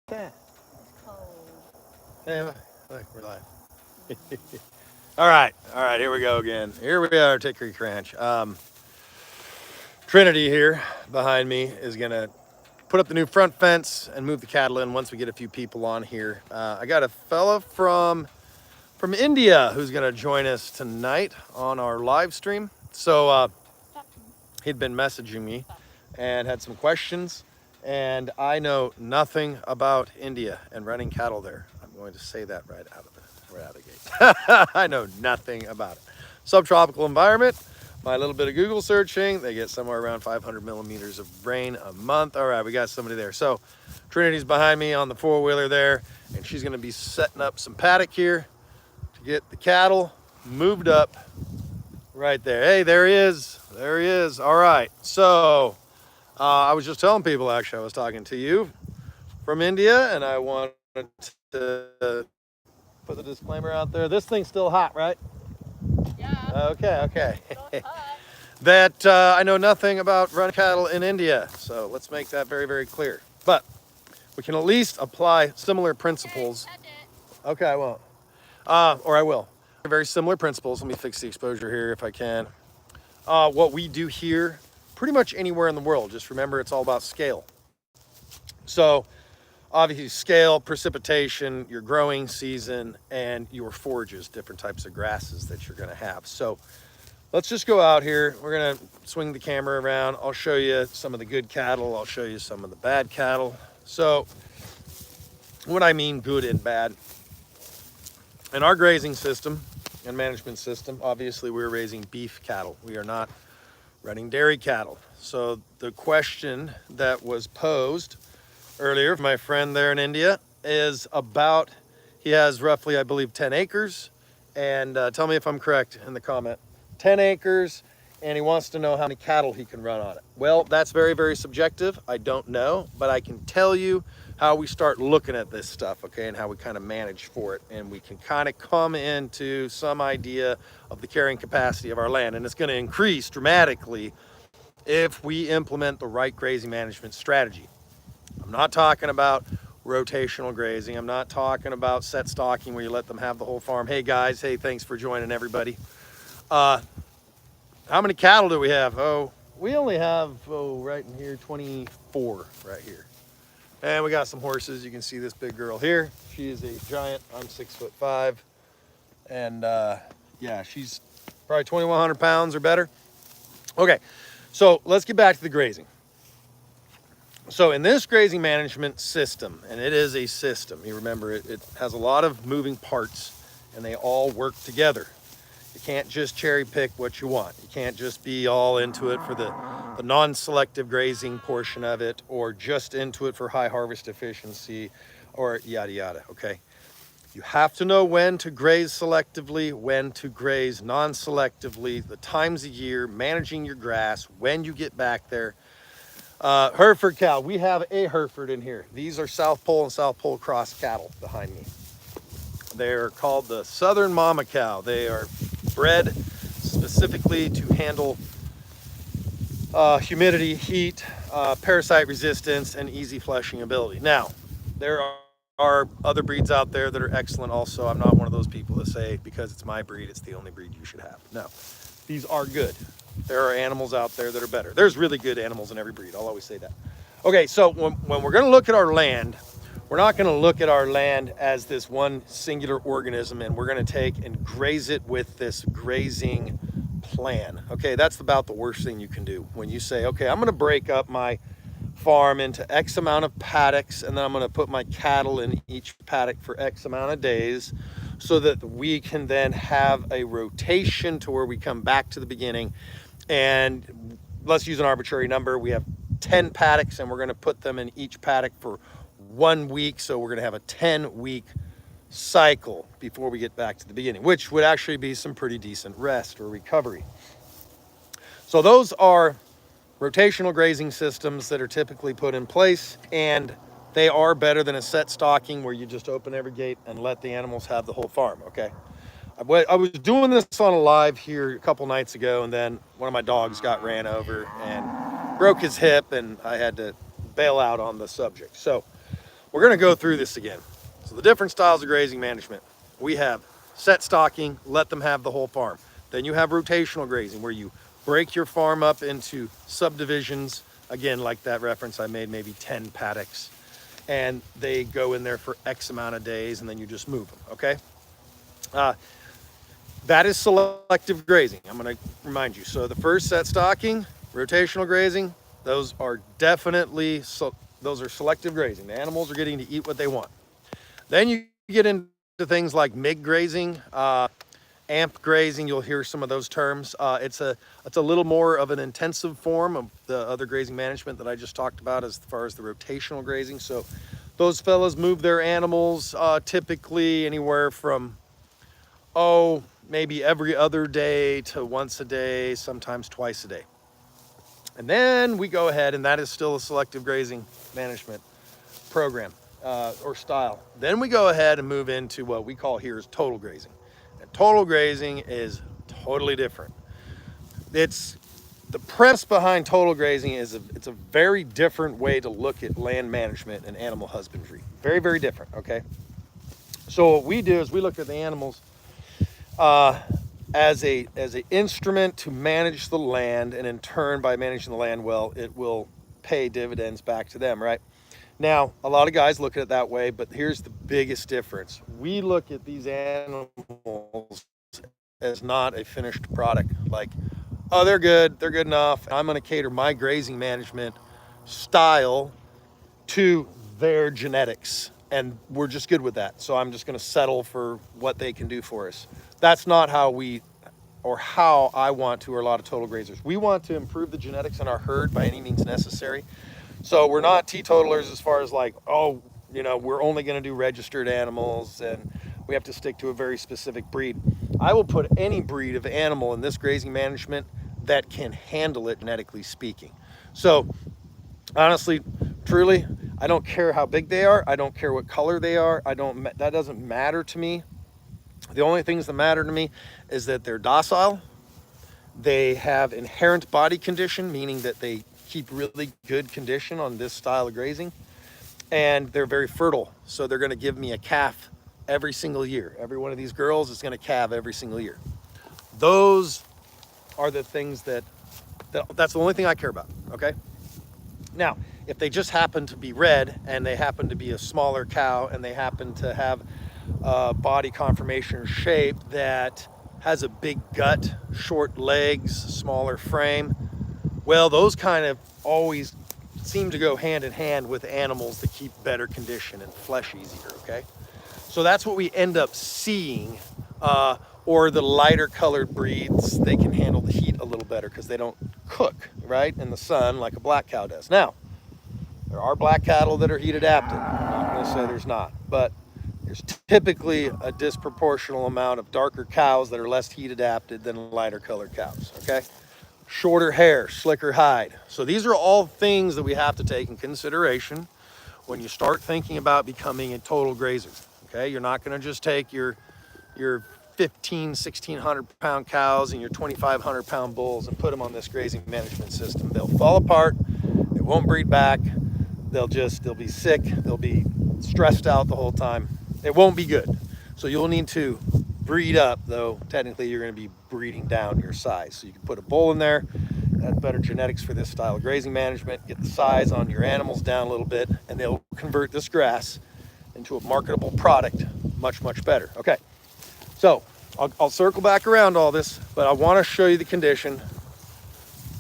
that? It's cold. Yeah, look, we're live. All right, here we go again. Here we are, Tick Creek Ranch. Trinity here behind me is gonna put up the new front fence and move the cattle in once we get a few people on here. I got a fella from India who's gonna join us tonight on our live stream. So he'd been messaging me and had some questions, and I know nothing about India and running cattle there. I'm going to say that right out of the gate. I know nothing about it. Subtropical environment. My little bit of Google searching, they get somewhere around 500 millimeters of rain a month. All right, we got somebody there. So Trinity's behind me on the four-wheeler there, and she's going to be setting up some paddock here to get the cattle moved up right there. Hey, there he is. There he is. All right. So I was just telling people, actually, I was talking to you from India, and I wanted to put the disclaimer out there. This thing's still hot, right? Yeah. Okay. It's hot. That I know nothing about running cattle in India. So let's make that very, very clear. But we can at least apply similar principles. Okay, I won't. Or I will. Very similar principles. Let me fix the exposure here if I can. What we do here, pretty much anywhere in the world. Just remember, it's all about scale. So obviously scale, precipitation, your growing season, and your forages, different types of grasses that you're gonna have. So let's just go out here. We're gonna swing the camera around. I'll show you some of the good cattle. I'll show you some of the bad cattle. So what I mean good and bad, in our grazing system and management system, obviously we're raising beef cattle. We are not running dairy cattle. So the question that was posed earlier, my friend there in India, is about, he has roughly, I believe, 10 acres. And tell me if I'm correct in the comment. 10 acres, and he wants to know how many cattle he can run on it. Well, that's very, very subjective. I don't know, but I can tell you how we start looking at this stuff, okay, and how we kind of manage for it. And we can kind of come into some idea of the carrying capacity of our land. And it's going to increase dramatically if we implement the right grazing management strategy. I'm not talking about rotational grazing. I'm not talking about set stocking where you let them have the whole farm. Hey guys, hey, thanks for joining everybody. How many cattle do we have? Oh, we only have, right in here, 24 right here. And we got some horses. You can see this big girl here. She is a giant. I'm 6'5". And yeah, she's probably 2,100 pounds or better. Okay, so let's get back to the grazing. So in this grazing management system, and it is a system, you remember it has a lot of moving parts and they all work together. You can't just cherry pick what you want. You can't just be all into it for the non-selective grazing portion of it, or just into it for high harvest efficiency, or yada yada, okay? You have to know when to graze selectively, when to graze non-selectively, the times of year, managing your grass, when you get back there. Hereford cow, we have a Hereford in here. These are South Pole and South Pole cross cattle behind me. They're called the Southern Mama cow. They are bred specifically to handle humidity, heat, parasite resistance, and easy fleshing ability. Now, there are other breeds out there that are excellent also. I'm not one of those people that say, because it's my breed, it's the only breed you should have. No, these are good. There are animals out there that are better. There's really good animals in every breed. I'll always say that. Okay, so when we're gonna look at our land, we're not gonna look at our land as this one singular organism, and we're gonna take and graze it with this grazing plan. Okay, that's about the worst thing you can do. When you say, okay, I'm gonna break up my farm into X amount of paddocks, and then I'm gonna put my cattle in each paddock for X amount of days, so that we can then have a rotation to where we come back to the beginning. And let's use an arbitrary number. We have 10 paddocks, and we're gonna put them in each paddock for 1 week. So we're gonna have a 10-week cycle before we get back to the beginning, which would actually be some pretty decent rest or recovery. So those are rotational grazing systems that are typically put in place, and they are better than a set stocking where you just open every gate and let the animals have the whole farm, okay? I was doing this on a live here a couple nights ago, and then one of my dogs got ran over and broke his hip, and I had to bail out on the subject. So we're going to go through this again. So the different styles of grazing management. We have set stocking, let them have the whole farm. Then you have rotational grazing, where you break your farm up into subdivisions. Again, like that reference I made, maybe 10 paddocks. And they go in there for X amount of days, and then you just move them, okay? That is selective grazing. I'm going to remind you. So the first set stocking, rotational grazing, those are definitely, those are selective grazing. The animals are getting to eat what they want. Then you get into things like MIG grazing, amp grazing. You'll hear some of those terms. It's a little more of an intensive form of the other grazing management that I just talked about as far as the rotational grazing. So those fellas move their animals typically anywhere from, maybe every other day to once a day, sometimes twice a day. And then we go ahead, and that is still a selective grazing management program or style. Then we go ahead and move into what we call here is total grazing. And total grazing is totally different. It's the premise behind total grazing is it's a very different way to look at land management and animal husbandry. Very, very different, okay? So what we do is we look at the animals as a instrument to manage the land, and in turn, by managing the land well, it will pay dividends back to them, right? Now, a lot of guys look at it that way, but here's the biggest difference. We look at these animals as not a finished product. Like, oh, they're good enough. I'm going to cater my grazing management style to their genetics, and we're just good with that. So I'm just going to settle for what they can do for us. That's not how how I want to, or a lot of total grazers. We want to improve the genetics in our herd by any means necessary. So we're not teetotalers as far as like, we're only going to do registered animals and we have to stick to a very specific breed. I will put any breed of animal in this grazing management that can handle it, genetically speaking. So honestly, truly, I don't care how big they are. I don't care what color they are. That doesn't matter to me. The only things that matter to me is that they're docile. They have inherent body condition, meaning that they keep really good condition on this style of grazing. And they're very fertile. So they're going to give me a calf every single year. Every one of these girls is going to calve every single year. Those are the things that's the only thing I care about, okay? Now, if they just happen to be red and they happen to be a smaller cow and they happen to have a body conformation shape that has a big gut, short legs, smaller frame, well, those kind of always seem to go hand in hand with animals that keep better condition and flesh easier, okay? So that's what we end up seeing. Or the lighter colored breeds, they can handle the heat a little better because they don't cook, right, in the sun like a black cow does. Now, there are black cattle that are heat adapted. I'm not going to say there's not, but there's typically a disproportional amount of darker cows that are less heat adapted than lighter colored cows, okay? Shorter hair, slicker hide. So these are all things that we have to take in consideration when you start thinking about becoming a total grazer, okay? You're not going to just take your 1,600 pound cows and your 2,500 pound bulls and put them on this grazing management system. They'll fall apart. They won't breed back. They'll be sick. They'll be stressed out the whole time. It won't be good. So you'll need to breed up, though technically you're going to be breeding down your size. So you can put a bull in there, have better genetics for this style of grazing management, get the size on your animals down a little bit, and they'll convert this grass into a marketable product much, much better. Okay. So I'll circle back around all this, but I want to show you the condition.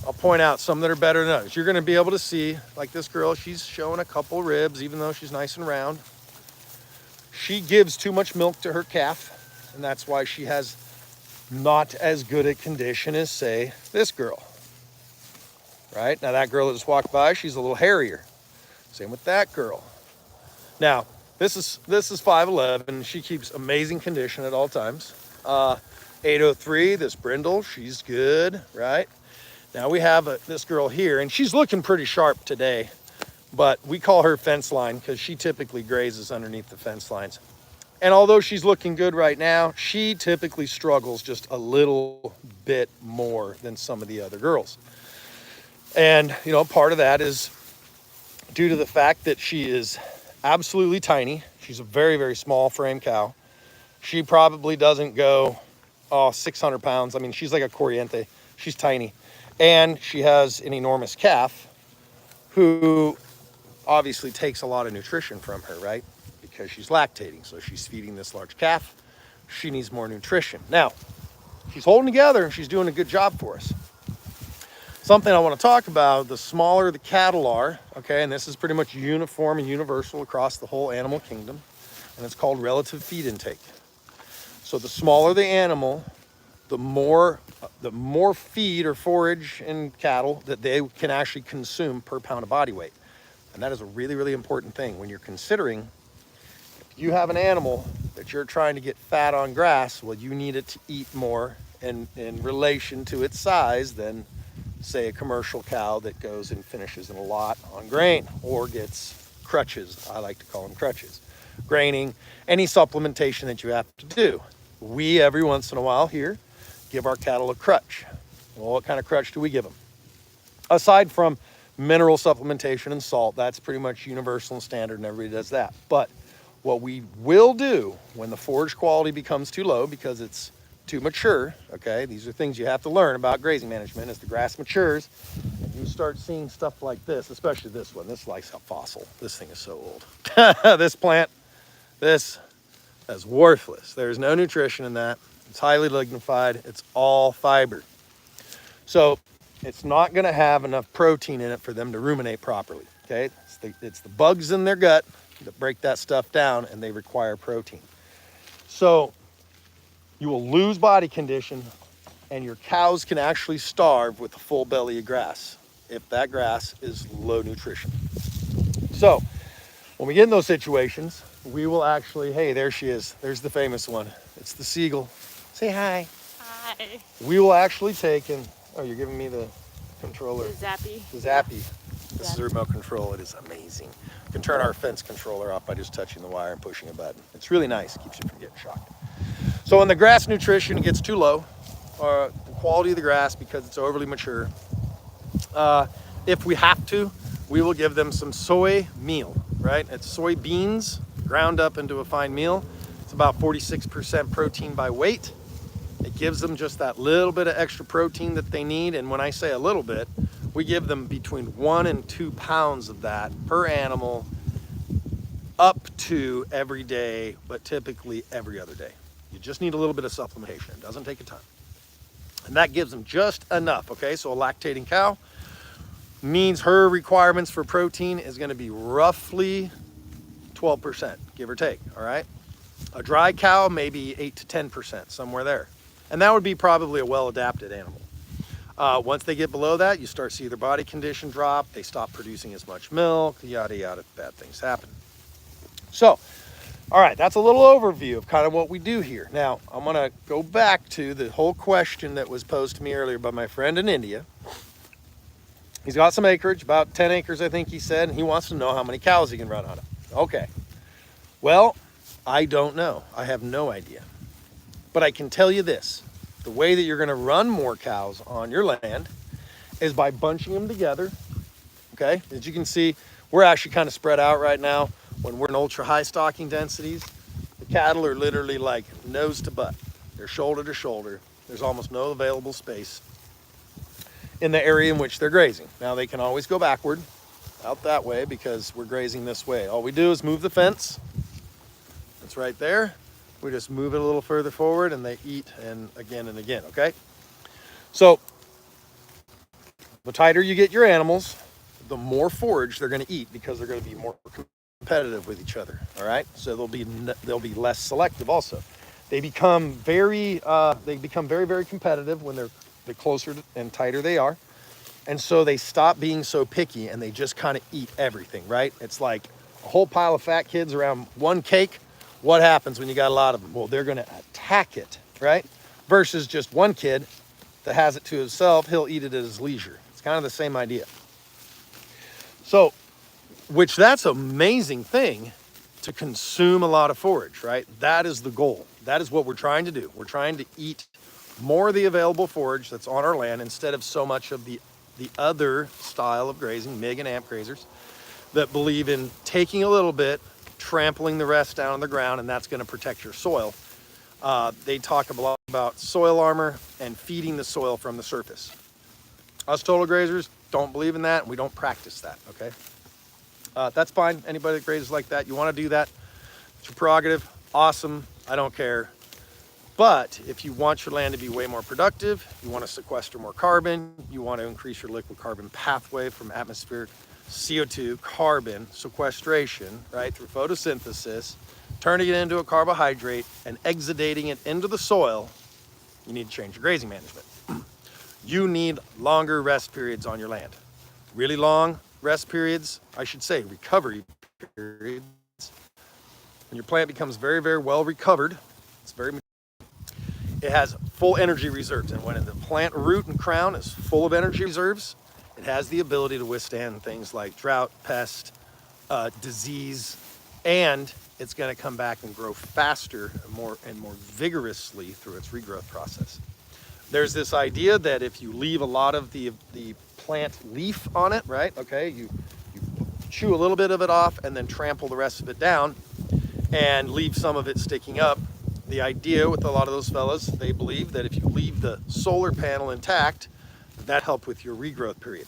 I'll point out some that are better than others. You're going to be able to see, like this girl, she's showing a couple ribs, even though she's nice and round. She gives too much milk to her calf, and that's why she has not as good a condition as, say, this girl. Right? Now that girl that just walked by, she's a little hairier. Same with that girl. Now, this is 5'11". She keeps amazing condition at all times. 803, this brindle, she's good, right? Now we have this girl here, and she's looking pretty sharp today, but we call her fence line because she typically grazes underneath the fence lines. And although she's looking good right now, she typically struggles just a little bit more than some of the other girls. And, part of that is due to the fact that she is absolutely tiny. She's a very, very small frame cow. She probably doesn't go, 600 pounds. I mean, she's like a Corriente. She's tiny. And she has an enormous calf who obviously takes a lot of nutrition from her, right? Because she's lactating. So she's feeding this large calf. She needs more nutrition. Now, she's holding together and she's doing a good job for us. Something I want to talk about, the smaller the cattle are, okay, and this is pretty much uniform and universal across the whole animal kingdom, and it's called relative feed intake. So the smaller the animal, the more feed or forage in cattle that they can actually consume per pound of body weight. And that is a really, really important thing when you're considering if you have an animal that you're trying to get fat on grass, well, you need it to eat more in relation to its size than, say, a commercial cow that goes and finishes in a lot on grain or gets crutches. I like to call them crutches. Graining, any supplementation that you have to do. We, every once in a while here, give our cattle a crutch. Well, what kind of crutch do we give them? Aside from mineral supplementation and salt, that's pretty much universal and standard and everybody does that. But what we will do when the forage quality becomes too low because it's too mature, okay, these are things you have to learn about grazing management. As the grass matures and you start seeing stuff like this, especially this one, this is like a fossil. This thing is so old. This plant, this is worthless. There's no nutrition in that. It's highly lignified. It's all fiber. So it's not going to have enough protein in it for them to ruminate properly, okay? It's the bugs in their gut that break that stuff down, and they require protein. So you will lose body condition, and your cows can actually starve with a full belly of grass if that grass is low nutrition. So when we get in those situations, we will actually, hey, there she is. There's the famous one. It's the seagull. Say hi. Hi. We will actually take and, oh, you're giving me the controller. The Zappy. The Zappy. This is a remote control. It is amazing. You can turn our fence controller off by just touching the wire and pushing a button. It's really nice. It keeps you from getting shocked. So when the grass nutrition gets too low, or the quality of the grass because it's overly mature, if we have to, we will give them some soy meal, right? It's soybeans ground up into a fine meal. It's about 46% protein by weight. It gives them just that little bit of extra protein that they need. And when I say a little bit, we give them between 1 and 2 pounds of that per animal up to every day, but typically every other day. You just need a little bit of supplementation. It doesn't take a ton. And that gives them just enough, okay? So a lactating cow means her requirements for protein is gonna be roughly 12%, give or take, all right? A dry cow, maybe 8 to 10%, somewhere there. And that would be probably a well-adapted animal. Once they get below that, you start to see their body condition drop. They stop producing as much milk, yada, yada, bad things happen. So, all right, that's a little overview of kind of what we do here. Now, I'm gonna go back to the whole question that was posed to me earlier by my friend in India. He's got some acreage, about 10 acres, I think he said, and he wants to know how many cows he can run on it. Okay, well, I don't know. I have no idea. But I can tell you this, the way that you're gonna run more cows on your land is by bunching them together, okay? As you can see, we're actually kind of spread out right now. When we're in ultra high stocking densities, the cattle are literally like nose to butt. They're shoulder to shoulder. There's almost no available space in the area in which they're grazing. Now they can always go backward out that way because we're grazing this way. All we do is move the fence. It's right there. We just move it a little further forward and they eat and again, okay? So the tighter you get your animals, the more forage they're gonna eat because they're gonna be more competitive with each other, all right? So they'll be less selective also. They become very, very competitive when the closer and tighter they are. And so they stop being so picky and they just kind of eat everything, right? It's like a whole pile of fat kids around one cake. What happens when you got a lot of them? Well, they're gonna attack it, right? Versus just one kid that has it to himself, he'll eat it at his leisure. It's kind of the same idea. So, that's an amazing thing to consume a lot of forage, right? That is the goal. That is what we're trying to do. We're trying to eat more of the available forage that's on our land instead of so much of the other style of grazing, MIG and AMP grazers, that believe in taking a little bit trampling the rest down on the ground, and that's going to protect your soil. They talk a lot about soil armor and feeding the soil from the surface. Us total grazers don't believe in that, and we don't practice that, okay? That's fine. Anybody that grazes like that, you want to do that, it's your prerogative. Awesome. I don't care. But if you want your land to be way more productive, you want to sequester more carbon, you want to increase your liquid carbon pathway from atmospheric CO2 carbon sequestration, right, through photosynthesis, turning it into a carbohydrate and exudating it into the soil, you need to change your grazing management. You need longer rest periods on your land. Really long rest periods, I should say recovery periods. When your plant becomes very, very well recovered, it has full energy reserves. And when the plant root and crown is full of energy reserves, it has the ability to withstand things like drought, pest, disease, and it's going to come back and grow faster and more vigorously through its regrowth process. There's this idea that if you leave a lot of the plant leaf on it, right? Okay, you chew a little bit of it off and then trample the rest of it down and leave some of it sticking up. The idea with a lot of those fellas, they believe that if you leave the solar panel intact, that helped with your regrowth period.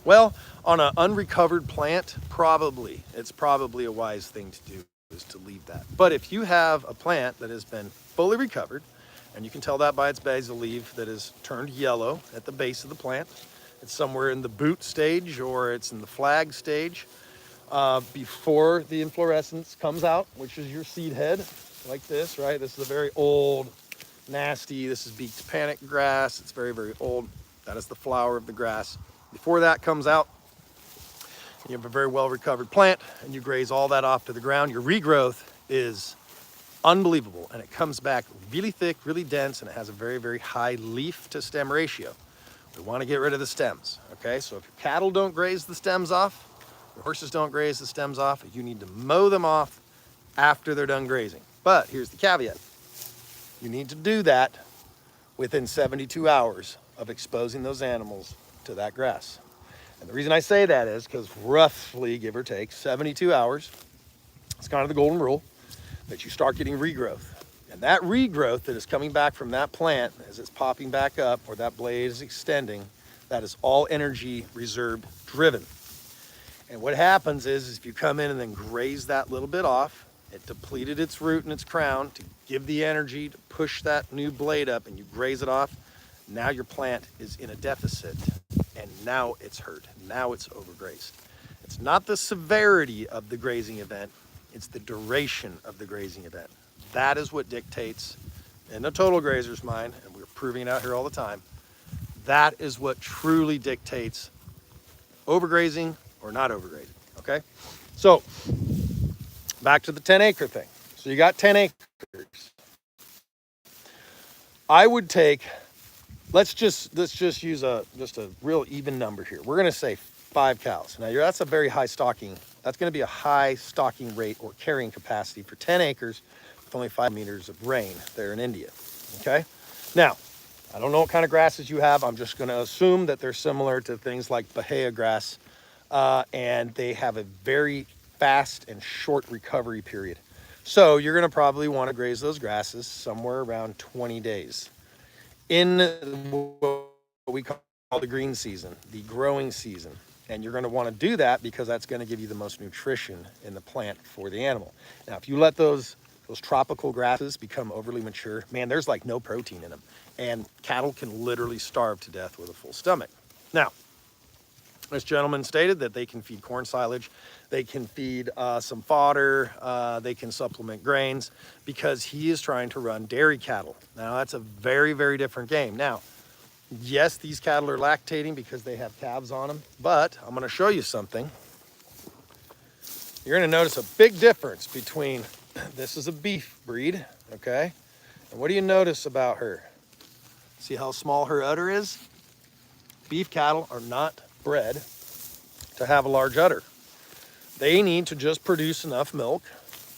Well, on an unrecovered plant, it's probably a wise thing to do is to leave that. But if you have a plant that has been fully recovered, and you can tell that by its basal leaf that is turned yellow at the base of the plant, it's somewhere in the boot stage or it's in the flag stage, before the inflorescence comes out, which is your seed head, like this, right? This is a very old, nasty, this is beaked panic grass. It's very, very old. That is the flower of the grass. Before that comes out, you have a very well recovered plant and you graze all that off to the ground. Your regrowth is unbelievable and it comes back really thick, really dense, and it has a very, very high leaf to stem ratio. We want to get rid of the stems, okay? So if your cattle don't graze the stems off, your horses don't graze the stems off, you need to mow them off after they're done grazing. But here's the caveat. You need to do that within 72 hours of exposing those animals to that grass. And the reason I say that is because roughly, give or take, 72 hours, it's kind of the golden rule, that you start getting regrowth. And that regrowth that is coming back from that plant as it's popping back up or that blade is extending, that is all energy reserve driven. And what happens is if you come in and then graze that little bit off, it depleted its root and its crown to give the energy to push that new blade up, and you graze it off. Now your plant is in a deficit and now it's hurt. Now it's overgrazed. It's not the severity of the grazing event, it's the duration of the grazing event. That is what dictates, in the total grazer's mind, and we're proving it out here all the time, that is what truly dictates overgrazing or not overgrazing, okay? So, back to the 10-acre thing. So you got 10 acres. I would take, let's just use just a real even number here. We're gonna say 5 cows. Now that's a very high stocking, that's gonna be a high stocking rate or carrying capacity for 10 acres with only 5 meters of rain there in India, okay? Now, I don't know what kind of grasses you have. I'm just gonna assume that they're similar to things like Bahia grass, and they have a very fast and short recovery period. So you're gonna probably wanna graze those grasses somewhere around 20 days. In what we call the green season, the growing season. And you're gonna wanna do that because that's gonna give you the most nutrition in the plant for the animal. Now, if you let those tropical grasses become overly mature, man, there's like no protein in them. And cattle can literally starve to death with a full stomach. Now, this gentleman stated that they can feed corn silage, they can feed some fodder, they can supplement grains because he is trying to run dairy cattle. Now that's a very, very different game. Now, yes, these cattle are lactating because they have calves on them, but I'm gonna show you something. You're gonna notice a big difference between, this is a beef breed, okay? And what do you notice about her? See how small her udder is? Beef cattle are not bred to have a large udder. They need to just produce enough milk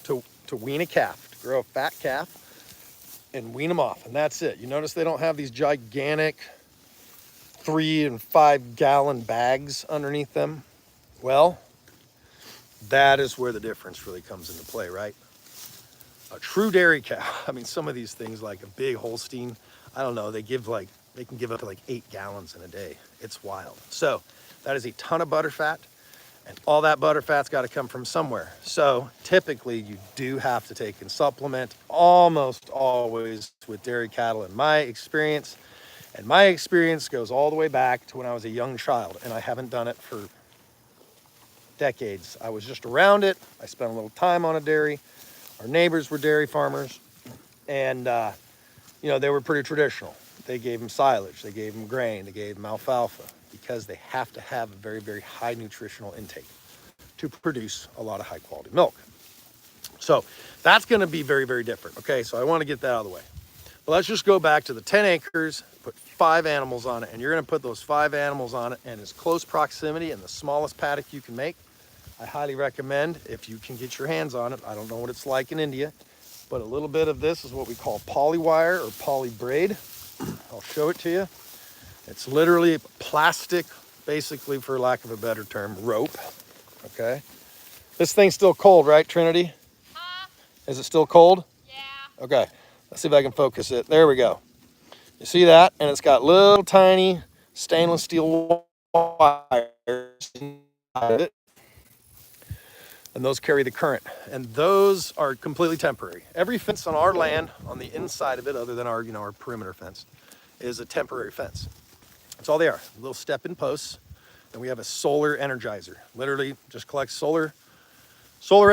to wean a calf, to grow a fat calf and wean them off, and that's it. You notice they don't have these gigantic 3 and 5 gallon bags underneath them? Well, That is where the difference really comes into play, right? A true dairy cow, I mean, some of these things like a big Holstein, I don't know, they can give up to like 8 gallons in a day. It's wild. So that is a ton of butter fat, and all that butter fat's got to come from somewhere. So typically you do have to take and supplement almost always with dairy cattle in my experience. And my experience goes all the way back to when I was a young child, and I haven't done it for decades. I was just around it. I spent a little time on a dairy. Our neighbors were dairy farmers, and they were pretty traditional. They gave them silage, they gave them grain, they gave them alfalfa, because they have to have a very, very high nutritional intake to produce a lot of high quality milk. So that's going to be very, very different. Okay, so I want to get that out of the way. But let's just go back to the 10 acres, put 5 animals on it, and you're going to put those 5 animals on it in as close proximity in the smallest paddock you can make. I highly recommend, if you can get your hands on it, I don't know what it's like in India, but a little bit of this is what we call poly wire or poly braid. I'll show it to you. It's literally plastic, basically, for lack of a better term, rope. Okay. This thing's still cold, right, Trinity? Is it still cold? Yeah. Okay. Let's see if I can focus it. There we go. You see that? And it's got little tiny stainless steel wires inside it. And those carry the current. And those are completely temporary. Every fence on our land, on the inside of it, other than our perimeter fence, is a temporary fence. That's all they are, little step-in posts. And we have a solar energizer. Literally just collects solar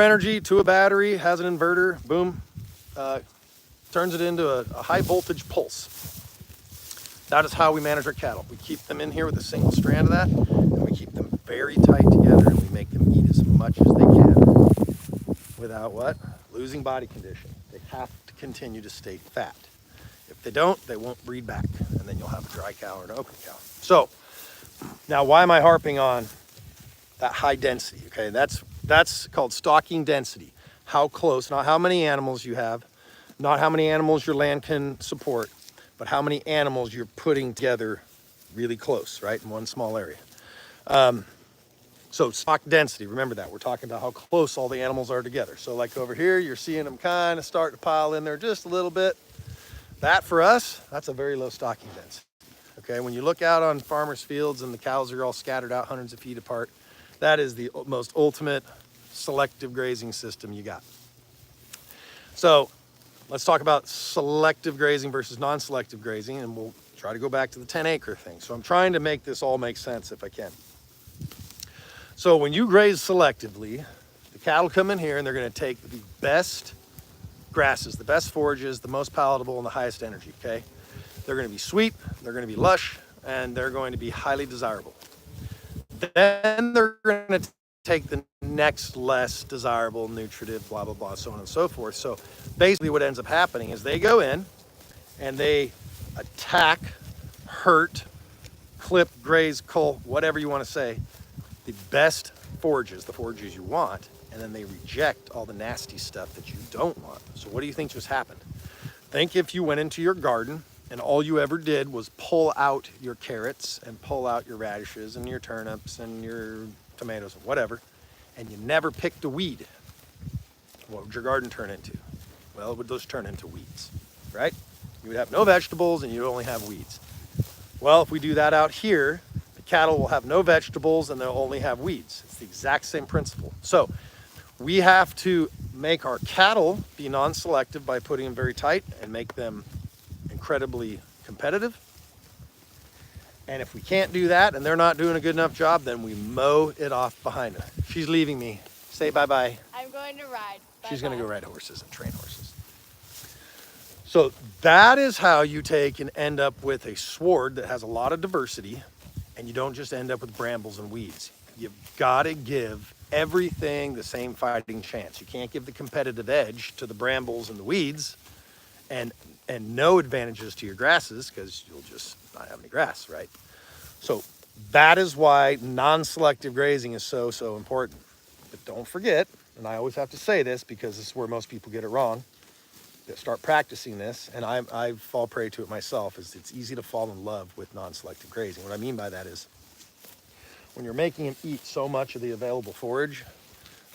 energy to a battery, has an inverter, boom, turns it into a high voltage pulse. That is how we manage our cattle. We keep them in here with a single strand of that, and we keep them very tight together, and we make them eat as much as they can without what? Losing body condition. They have to continue to stay fat. If they don't, they won't breed back, and then you'll have a dry cow or an open cow. So now, why am I harping on that high density? Okay, that's called stocking density. How close, not how many animals you have, not how many animals your land can support, but how many animals you're putting together really close, right, in one small area. So stock density, remember that. We're talking about how close all the animals are together. So like over here, you're seeing them kind of start to pile in there just a little bit. That for us, that's a very low stocking density. Okay, when you look out on farmers' fields and the cows are all scattered out hundreds of feet apart, that is the most ultimate selective grazing system you got. So let's talk about selective grazing versus non-selective grazing, and we'll try to go back to the 10-acre thing. So I'm trying to make this all make sense if I can. So when you graze selectively, the cattle come in here and they're going to take the best grasses, the best forages, the most palatable and the highest energy, okay? They're going to be sweet, they're going to be lush, and they're going to be highly desirable. Then they're going to take the next less desirable, nutritive, blah, blah, blah, so on and so forth. So basically what ends up happening is they go in and they attack, hurt, clip, graze, cull, whatever you want to say, the best forages, the forages you want, and then they reject all the nasty stuff that you don't want. So what do you think just happened? Think if you went into your garden and all you ever did was pull out your carrots and pull out your radishes and your turnips and your tomatoes and whatever, and you never picked a weed. What would your garden turn into? Well, it would just turn into weeds, right? You would have no vegetables and you'd only have weeds. Well, if we do that out here, the cattle will have no vegetables and they'll only have weeds. It's the exact same principle. So we have to make our cattle be non-selective by putting them very tight and make them incredibly competitive. And if we can't do that and they're not doing a good enough job, then we mow it off behind them. She's leaving me. Say bye-bye. I'm going to ride. She's going to go ride horses and train horses. So that is how you take and end up with a sward that has a lot of diversity, and you don't just end up with brambles and weeds. You've got to give everything the same fighting chance. You can't give the competitive edge to the brambles and the weeds and no advantages to your grasses, because you'll just not have any grass, right? So that is why non-selective grazing is so, so important. But don't forget, and I always have to say this because this is where most people get it wrong, that start practicing this, and I fall prey to it myself, is it's easy to fall in love with non-selective grazing. What I mean by that is when you're making them eat so much of the available forage,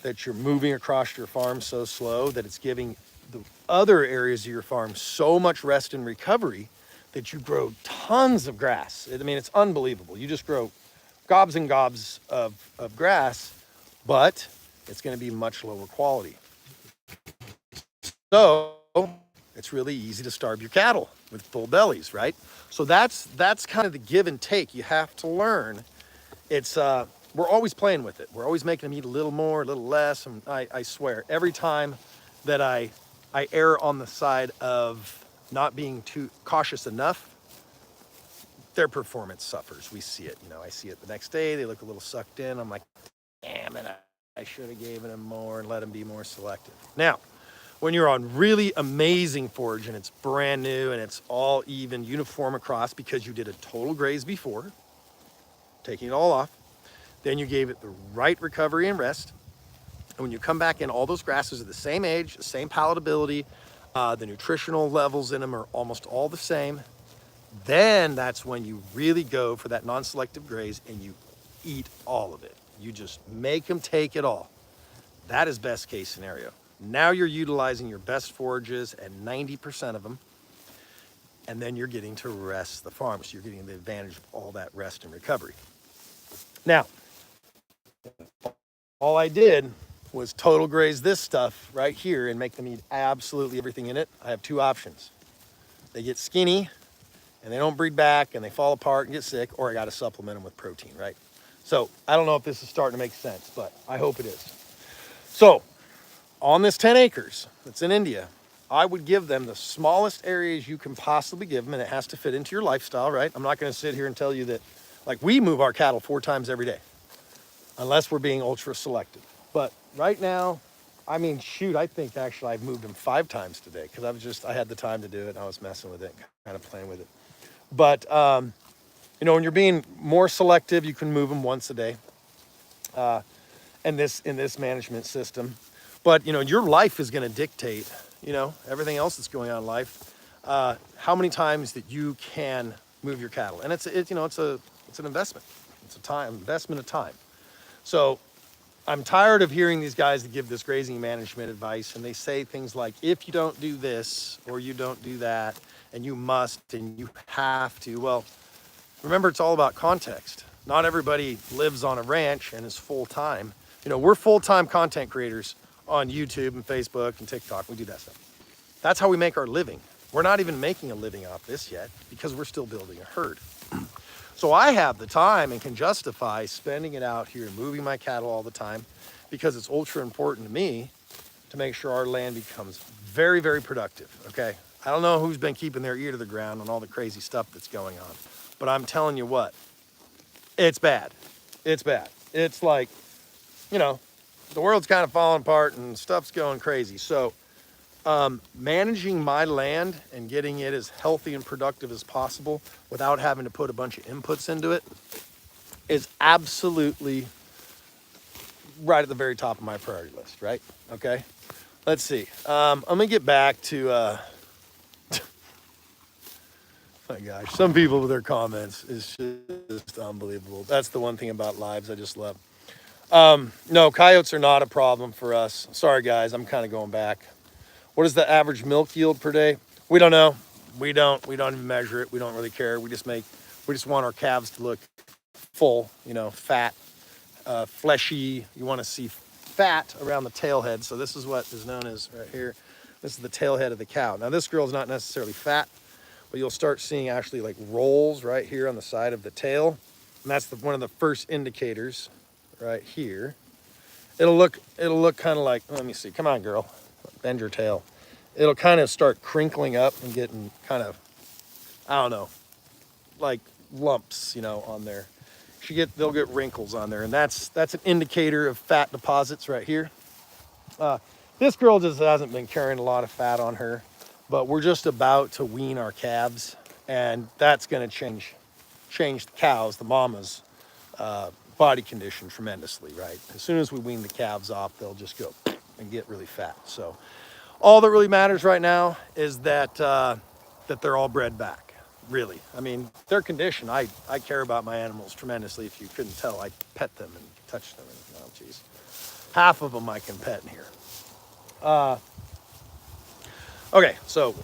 that you're moving across your farm so slow that it's giving the other areas of your farm so much rest and recovery that you grow tons of grass. I mean, it's unbelievable. You just grow gobs and gobs of grass, but it's going to be much lower quality. So it's really easy to starve your cattle with full bellies, right? So that's kind of the give and take. You have to learn. It's we're always playing with it. We're always making them eat a little more, a little less. And I swear, every time that I err on the side of not being too cautious enough, their performance suffers. We see it. You know, I see it the next day. They look a little sucked in. I'm like, damn it, I should have given them more and let them be more selective. Now, when you're on really amazing forage and it's brand new and it's all even uniform across because you did a total graze before, taking it all off, then you gave it the right recovery and rest. And when you come back in, all those grasses are the same age, the same palatability, the nutritional levels in them are almost all the same. Then that's when you really go for that non-selective graze and you eat all of it. You just make them take it all. That is best case scenario. Now you're utilizing your best forages and 90% of them, and then you're getting to rest the farm. So you're getting the advantage of all that rest and recovery. Now, all I did was total graze this stuff right here and make them eat absolutely everything in it. I have two options. They get skinny and they don't breed back and they fall apart and get sick, or I got to supplement them with protein, right? So I don't know if this is starting to make sense, but I hope it is. So on this 10 acres that's in India, I would give them the smallest areas you can possibly give them, and it has to fit into your lifestyle, right? I'm not going to sit here and tell you that, like, we move our cattle 4 times every day, unless we're being ultra selective. But right now, I mean, shoot, I think actually I've moved them 5 times today because I had the time to do it and I was messing with it, kind of playing with it. But, you know, when you're being more selective, you can move them once a day in this management system. But, you know, your life is going to dictate, you know, everything else that's going on in life, how many times that you can move your cattle. And it's you know, it's an investment. It's investment of time. So I'm tired of hearing these guys that give this grazing management advice and they say things like, if you don't do this or you don't do that and you must and you have to. Well, remember, it's all about context. Not everybody lives on a ranch and is full-time. You know, we're full-time content creators on YouTube and Facebook and TikTok. We do that stuff. That's how we make our living. We're not even making a living off this yet because we're still building a herd. So I have the time and can justify spending it out here and moving my cattle all the time because it's ultra important to me to make sure our land becomes very, very productive, okay? I don't know who's been keeping their ear to the ground on all the crazy stuff that's going on, but I'm telling you what, it's bad. It's bad. It's like, you know, the world's kind of falling apart and stuff's going crazy. So managing my land and getting it as healthy and productive as possible without having to put a bunch of inputs into it is absolutely right at the very top of my priority list, right? Okay, let's see. I'm gonna get back to, my gosh, some people with their comments is just unbelievable. That's the one thing about lives I just love. No, coyotes are not a problem for us. Sorry guys, I'm kind of going back. What is the average milk yield per day? We don't know. We don't even measure it. We don't really care. We just want our calves to look full, you know, fat, fleshy. You want to see fat around the tail head. So this is what is known as right here. This is the tail head of the cow. Now this girl is not necessarily fat, but you'll start seeing actually like rolls right here on the side of the tail. And that's one of the first indicators right here. It'll look kind of like, let me see, come on girl, bend your tail. It'll kind of start crinkling up and getting kind of, I don't know, like lumps, you know, on there. They'll get wrinkles on there, and that's an indicator of fat deposits right here. This girl just hasn't been carrying a lot of fat on her, but we're just about to wean our calves, and that's going to change the cows, the mamas, body condition tremendously, right? As soon as we wean the calves off, they'll just go and get really fat. So all that really matters right now is that that they're all bred back, really. I mean, their condition, I care about my animals tremendously. If you couldn't tell, I pet them and touch them. And, oh, geez. Half of them I can pet in here. Okay, so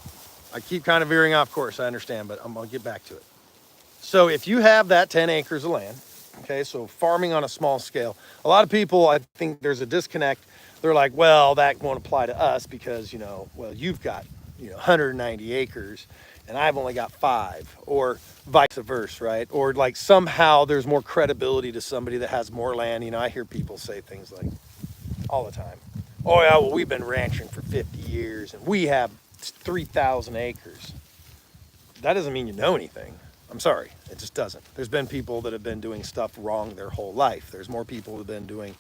I keep kind of veering off course, I understand, but I'm gonna get back to it. So if you have that 10 acres of land, okay, so farming on a small scale, a lot of people, I think there's a disconnect. They're like, well, that won't apply to us because, well, you've got, 190 acres and I've only got 5, or vice versa, right? Or like somehow there's more credibility to somebody that has more land. I hear people say things like all the time, oh yeah, well, we've been ranching for 50 years and we have 3,000 acres. That doesn't mean you know anything. I'm sorry, it just doesn't. There's been people that have been doing stuff wrong their whole life. There's more people who have been doing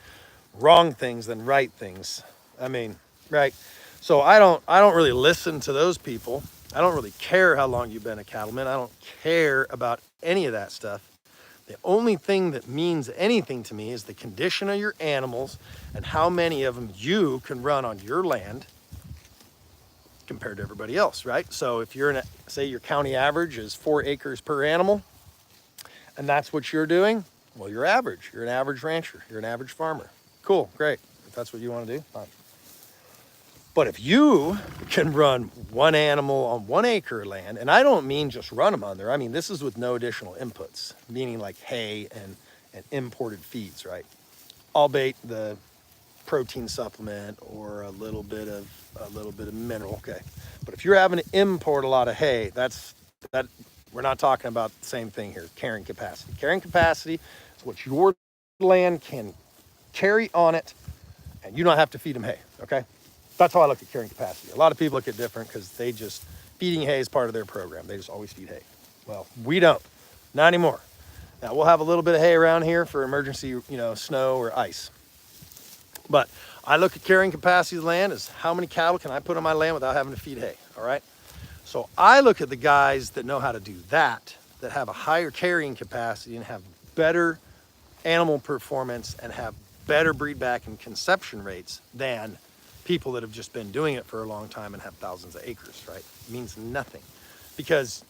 wrong things than right things. I mean, right? So I don't really listen to those people. I don't really care how long you've been a cattleman. I don't care about any of that stuff. The only thing that means anything to me is the condition of your animals and how many of them you can run on your land compared to everybody else, right? So if you're say your county average is 4 acres per animal, and that's what you're doing, well, you're average. You're an average rancher. You're an average farmer. Cool, great. If that's what you want to do, fine. But if you can run one animal on 1 acre of land, and I don't mean just run them on there, I mean this is with no additional inputs, meaning like hay and imported feeds, right? Albeit the protein supplement or a little bit of mineral, okay. But if you're having to import a lot of hay, that we're not talking about the same thing here. Carrying capacity. Carrying capacity is what your land can carry on it, and you don't have to feed them hay, okay? That's how I look at carrying capacity. A lot of people look at it different because feeding hay is part of their program. They just always feed hay. Well, we don't, not anymore. Now we'll have a little bit of hay around here for emergency, snow or ice. But I look at carrying capacity of the land as how many cattle can I put on my land without having to feed hay, all right? So I look at the guys that know how to do that have a higher carrying capacity and have better animal performance and have better breed back and conception rates than people that have just been doing it for a long time and have thousands of acres, right? It means nothing. Because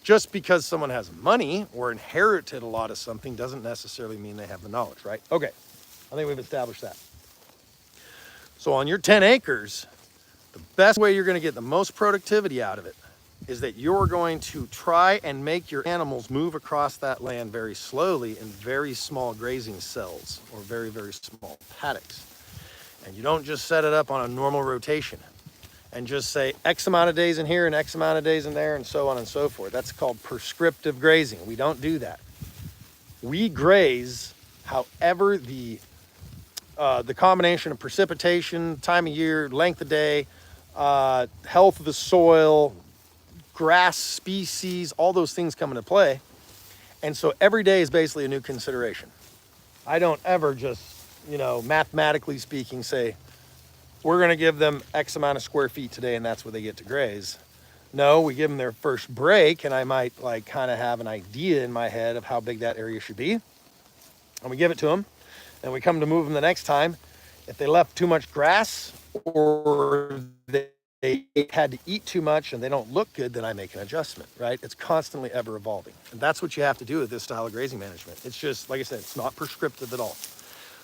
just because someone has money or inherited a lot of something doesn't necessarily mean they have the knowledge, right? Okay, I think we've established that. So on your 10 acres, the best way you're gonna get the most productivity out of it is that you're going to try and make your animals move across that land very slowly in very small grazing cells or very, very small paddocks. And you don't just set it up on a normal rotation and just say X amount of days in here and X amount of days in there and so on and so forth. That's called prescriptive grazing. We don't do that. We graze however the combination of precipitation, time of year, length of day, health of the soil, grass species, all those things come into play. And so every day is basically a new consideration. I don't ever just, mathematically speaking, say, we're going to give them X amount of square feet today and that's where they get to graze. No, we give them their first break and I might kind of have an idea in my head of how big that area should be. And we give it to them and we come to move them the next time. If they left too much grass or they had to eat too much and they don't look good, then I make an adjustment, right? It's constantly ever evolving. And that's what you have to do with this style of grazing management. It's just, like I said, it's not prescriptive at all.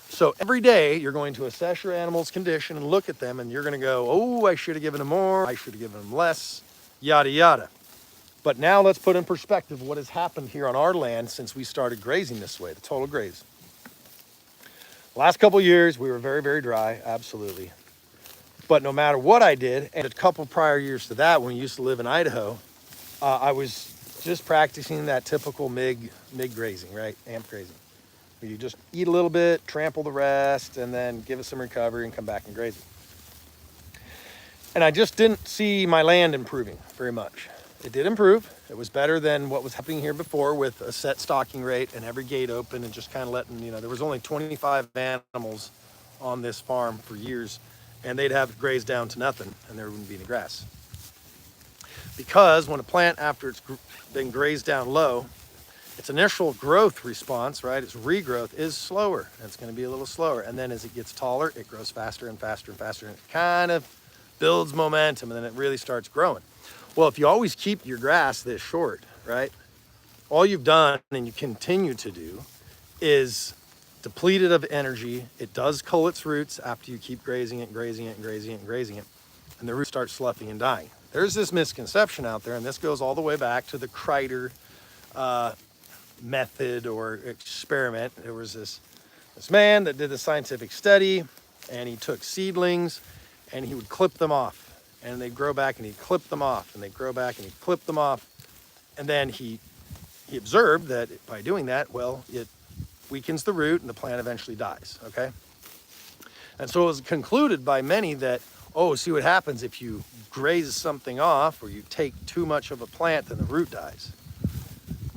So every day you're going to assess your animal's condition and look at them and you're going to go, oh, I should have given them more, I should have given them less, yada, yada. But now let's put in perspective what has happened here on our land since we started grazing this way, the total graze. Last couple of years, we were very, very dry, absolutely. But no matter what I did, and a couple prior years to that, when we used to live in Idaho, I was just practicing that typical MIG grazing, right? AMP grazing. Where you just eat a little bit, trample the rest, and then give it some recovery and come back and graze it. And I just didn't see my land improving very much. It did improve. It was better than what was happening here before with a set stocking rate and every gate open and just kind of letting, there was only 25 animals on this farm for years and they'd have grazed down to nothing and there wouldn't be any grass. Because when a plant, after it's been grazed down low, its initial growth response, right, its regrowth is slower. And it's going to be a little slower. And then as it gets taller, it grows faster and faster and faster. And it kind of builds momentum and then it really starts growing. Well, if you always keep your grass this short, right, all you've done and you continue to do is depleted of energy. It does cull its roots after you keep grazing it, grazing it, grazing it, grazing it, and the roots start sloughing and dying. There's this misconception out there, and this goes all the way back to the Kreider method or experiment. There was this man that did a scientific study, and he took seedlings and he would clip them off, and they'd grow back, and he'd clip them off, and they'd grow back, and he'd clip them off. And then he observed that by doing that, well, it weakens the root and the plant eventually dies, okay? And so it was concluded by many that, oh, see what happens if you graze something off or you take too much of a plant, then the root dies.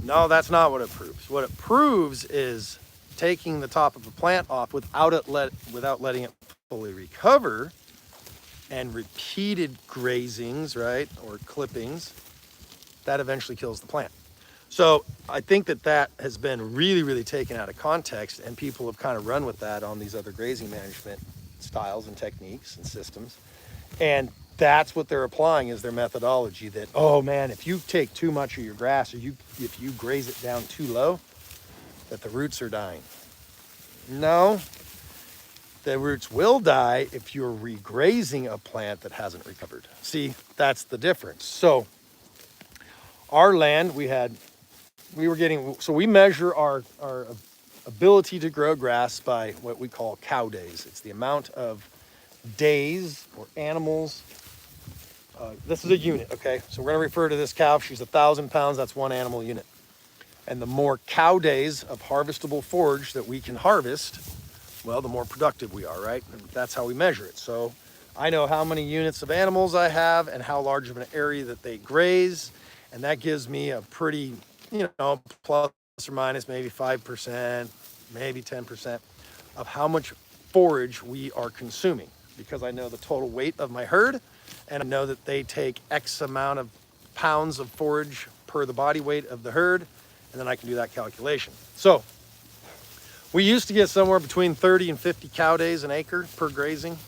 No, that's not what it proves. What it proves is taking the top of a plant off without letting it fully recover, and repeated grazings, right, or clippings, that eventually kills the plant. So I think that has been really, really taken out of context, and people have kind of run with that on these other grazing management styles and techniques and systems. And that's what they're applying is their methodology that, oh man, if you take too much of your grass, or if you graze it down too low, that the roots are dying. No, the roots will die if you're regrazing a plant that hasn't recovered. See, that's the difference. So our land, we measure our ability to grow grass by what we call cow days. It's the amount of days or animals. This is a unit, okay? So we're gonna refer to this cow, if she's 1,000 pounds, that's one animal unit. And the more cow days of harvestable forage that we can harvest, well, the more productive we are, right? And that's how we measure it. So I know how many units of animals I have and how large of an area that they graze. And that gives me a pretty, plus or minus maybe 5%, maybe 10% of how much forage we are consuming, because I know the total weight of my herd, and I know that they take X amount of pounds of forage per the body weight of the herd, and then I can do that calculation. So we used to get somewhere between 30 and 50 cow days an acre per grazing,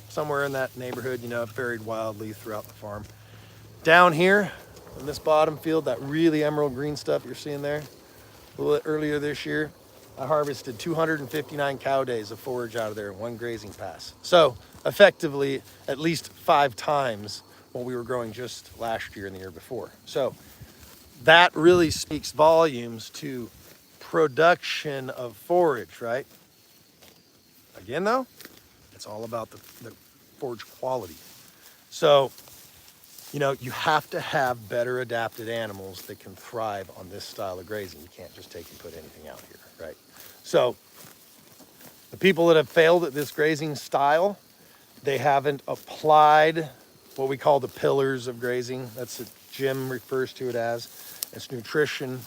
somewhere in that neighborhood. It varied wildly throughout the farm. Down here in this bottom field, that really emerald green stuff you're seeing there, a little bit earlier this year, I harvested 259 cow days of forage out of there in one grazing pass. So effectively, at least 5 times what we were growing just last year and the year before. So that really speaks volumes to production of forage, right? Again, though, it's all about the forage quality. So, you have to have better adapted animals that can thrive on this style of grazing. You can't just take and put anything out here, right? So the people that have failed at this grazing style, they haven't applied what we call the pillars of grazing. That's what Jim refers to it as. It's nutrition,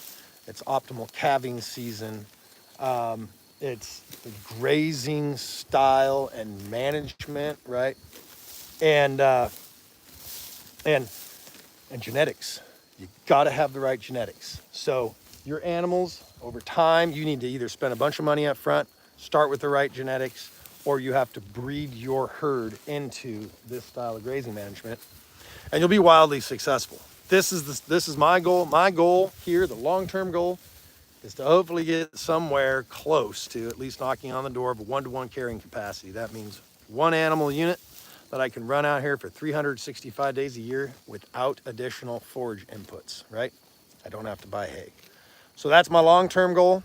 it's optimal calving season, it's the grazing style and management, right? And genetics. You got to have the right genetics. So your animals, over time, you need to either spend a bunch of money up front, start with the right genetics, or you have to breed your herd into this style of grazing management, and you'll be wildly successful. This is my goal. My goal here, the long-term goal, is to hopefully get somewhere close to at least knocking on the door of a 1-to-1 carrying capacity. That means one animal unit that I can run out here for 365 days a year without additional forage inputs, right? I don't have to buy hay. So that's my long-term goal.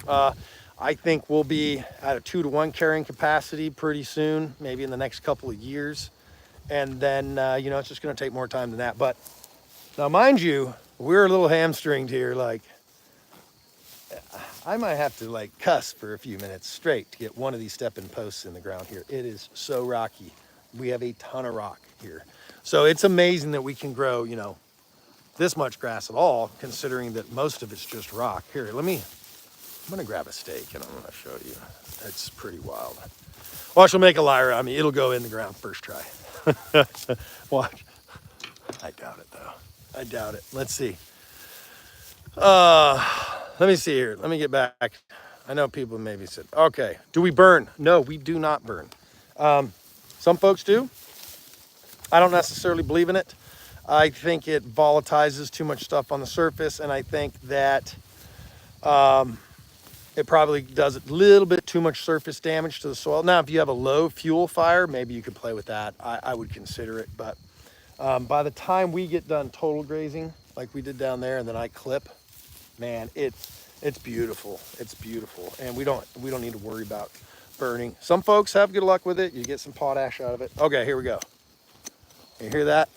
I think we'll be at a 2-to-1 carrying capacity pretty soon, maybe in the next couple of years. And then, it's just gonna take more time than that. But now, mind you, we're a little hamstringed here. Like, I might have to cuss for a few minutes straight to get one of these stepping posts in the ground here. It is so rocky. We have a ton of rock here. So it's amazing that we can grow, this much grass at all, considering that most of it's just rock. Here, I'm gonna grab a stake and I'm gonna show you. It's pretty wild. Watch, will make a liar out of me. It'll go in the ground first try. Watch. I doubt it though. I doubt it. Let's see. Let me see here. Let me get back. I know people maybe said, okay, do we burn? No, we do not burn. Some folks do. I don't necessarily believe in it. I think it volatilizes too much stuff on the surface, and I think that it probably does a little bit too much surface damage to the soil. Now, if you have a low fuel fire, maybe you could play with that. I would consider it. But by the time we get done total grazing, like we did down there, and then I clip, man, it's beautiful. It's beautiful, and we don't need to worry about burning. Some folks have good luck with it. You get some potash out of it. Okay, here we go. You hear that?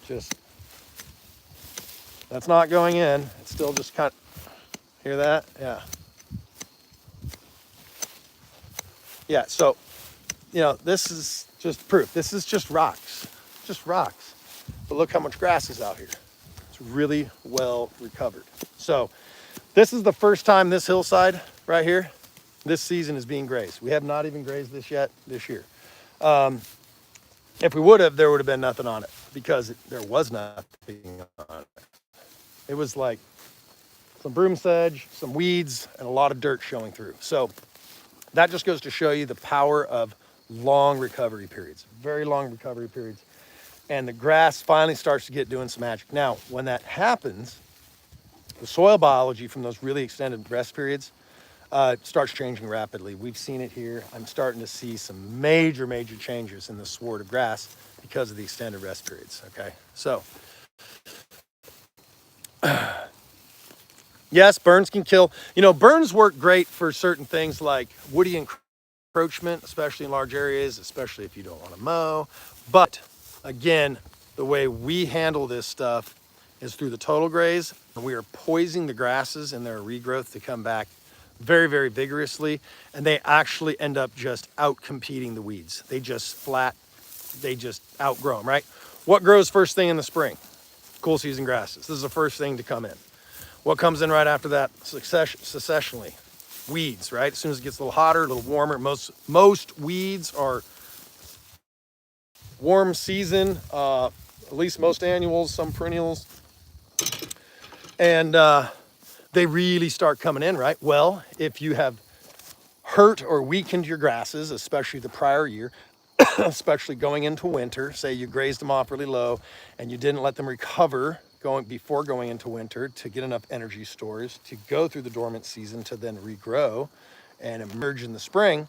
Just, that's not going in. It's still just kind of, hear that? Yeah. Yeah, so, you know, this is just proof. This is just rocks, But look how much grass is out here. It's really well recovered. So this is the first time this hillside right here, this season is being grazed. We have not even grazed this yet this year. If we would have, there would have been nothing on it because there was nothing on it. It was like some broom sedge, some weeds, and a lot of dirt showing through. So that just goes to show you the power of long recovery periods, very long recovery periods. And the grass finally starts to get doing some magic. Now, when that happens, the soil biology from those really extended rest periods starts changing rapidly. We've seen it here. I'm starting to see some major changes in the sward of grass because of the extended rest periods, okay? So, yes, burns can kill. You know, burns work great for certain things like woody encroachment, especially in large areas, especially if you don't want to mow. But again, the way we handle this stuff is through the total graze. We are poising the grasses and their regrowth to come back very vigorously, and they actually end up just out competing the weeds. They just outgrow them, right? What grows first thing in the spring? Cool season grasses. This is the first thing to come in. What comes in right after that successionally? Weeds, right? As soon as it gets a little hotter, a little warmer, most weeds are warm season, at least most annuals, some perennials. And they really start coming in, right? Well, if you have hurt or weakened your grasses, especially the prior year, especially going into winter, say you grazed them off really low and you didn't let them recover before going into winter to get enough energy stores to go through the dormant season to then regrow and emerge in the spring,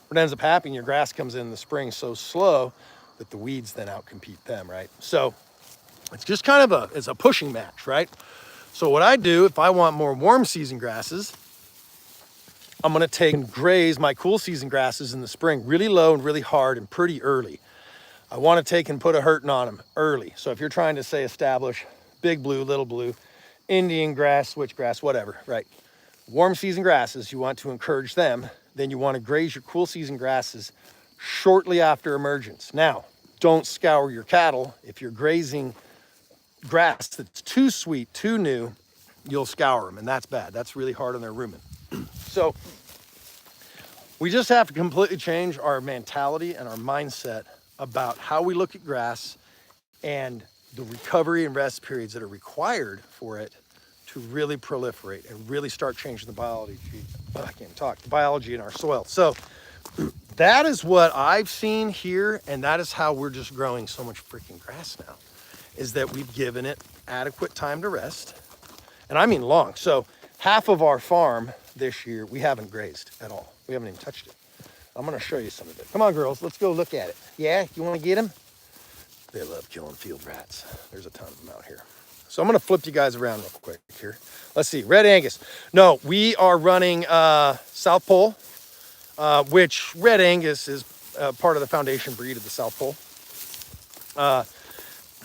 what ends up happening, your grass comes in the spring so slow that the weeds then outcompete them, right? So it's just kind of it's a pushing match, right? So what I do, if I want more warm season grasses, I'm gonna take and graze my cool season grasses in the spring really low and really hard and pretty early. I wanna take and put a hurting on them early. So if you're trying to say establish big blue, little blue, Indian grass, switchgrass, whatever, right? Warm season grasses, you want to encourage them. Then you wanna graze your cool season grasses shortly after emergence. Now, don't scour your cattle. If you're grazing grass that's too sweet, too new, you'll scour them, and that's bad. That's really hard on their rumen. So we just have to completely change our mentality and our mindset about how we look at grass and the recovery and rest periods that are required for it to really proliferate and really start changing the biology. I can't even talk. The biology in our soil. So that is what I've seen here, and that is how we're just growing so much freaking grass now, is that we've given it adequate time to rest. And I mean long. So half of our farm this year, we haven't grazed at all. We haven't even touched it. I'm gonna show you some of it. Come on, girls, let's go look at it. Yeah, you wanna get them? They love killing field rats. There's a ton of them out here. So I'm gonna flip you guys around real quick here. Let's see, Red Angus. No, we are running South Pole, which Red Angus is part of the foundation breed of the South Pole.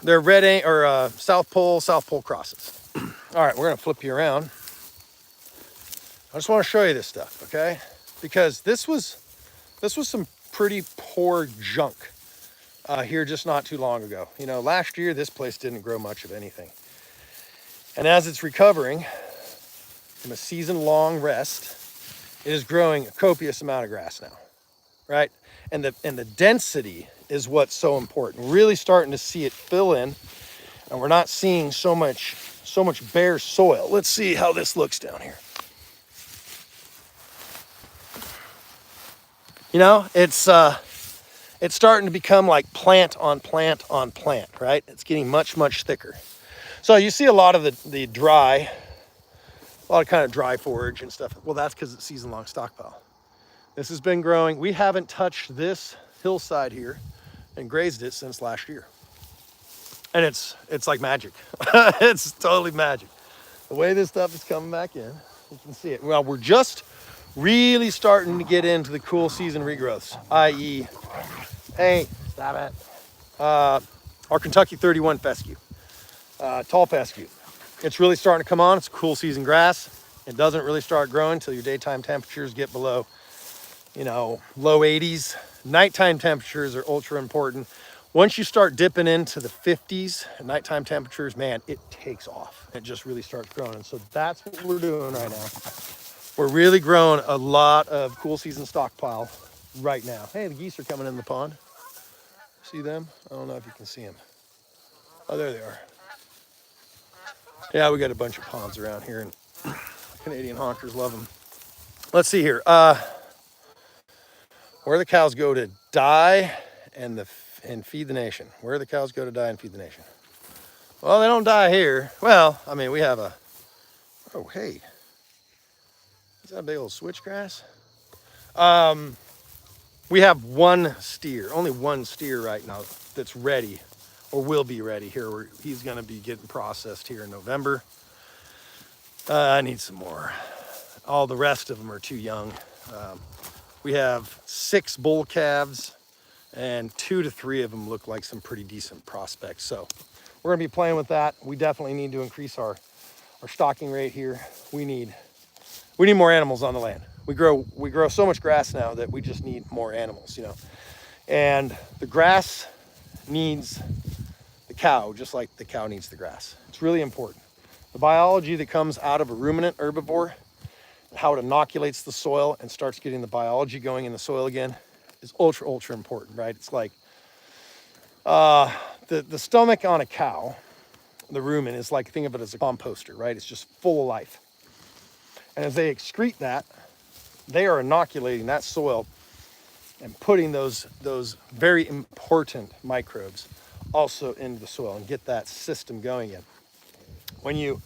They're South Pole crosses. All right, we're gonna flip you around. I just wanna show you this stuff, okay? Because this was some pretty poor junk here just not too long ago. You know, last year, this place didn't grow much of anything. And as it's recovering from a season-long rest, it is growing a copious amount of grass now, right? And the density is what's so important. We're really starting to see it fill in, and we're not seeing so much bare soil. Let's see how this looks down here. You know, it's starting to become like plant on plant on plant, right? It's getting much thicker. So you see a lot of the dry a lot of kind of dry forage and stuff. Well, that's because it's season-long stockpile. This has been growing. We haven't touched this hillside here and grazed it since last year. And it's like magic. It's totally magic. The way this stuff is coming back in, you can see it. Well, we're just really starting to get into the cool season regrowths, i.e., hey, stop it. Our Kentucky 31 fescue, tall fescue. It's really starting to come on. It's a cool season grass. It doesn't really start growing until your daytime temperatures get below, low 80s. Nighttime temperatures are ultra important. Once you start dipping into the 50s, nighttime temperatures, man, it takes off. It just really starts growing. And so that's what we're doing right now. We're really growing a lot of cool season stockpile right now. Hey, the geese are coming in the pond. See them? I don't know if you can see them. Oh, there they are. Yeah, we got a bunch of ponds around here, and Canadian honkers love them. Let's see here. Where the cows go to die and feed the nation. Where the cows go to die and feed the nation. Well, they don't die here. Well, I mean, we have a. Oh, hey. Is that a big old switchgrass? We have one steer, only one steer right now that's ready, or will be ready here. He's going to be getting processed here in November. I need some more. All the rest of them are too young. We have 6 bull calves, and 2 to 3 of them look like some pretty decent prospects. So we're going to be playing with that. We definitely need to increase our stocking rate here. We need more animals on the land. We grow so much grass now that we just need more animals, And the grass needs the cow just like the cow needs the grass. It's really important. The biology that comes out of a ruminant herbivore, how it inoculates the soil and starts getting the biology going in the soil again, is ultra important, right? It's like the stomach on a cow, the rumen, is like, think of it as a composter, right? It's just full of life. And as they excrete that, they are inoculating that soil and putting those very important microbes also into the soil and get that system going in. When you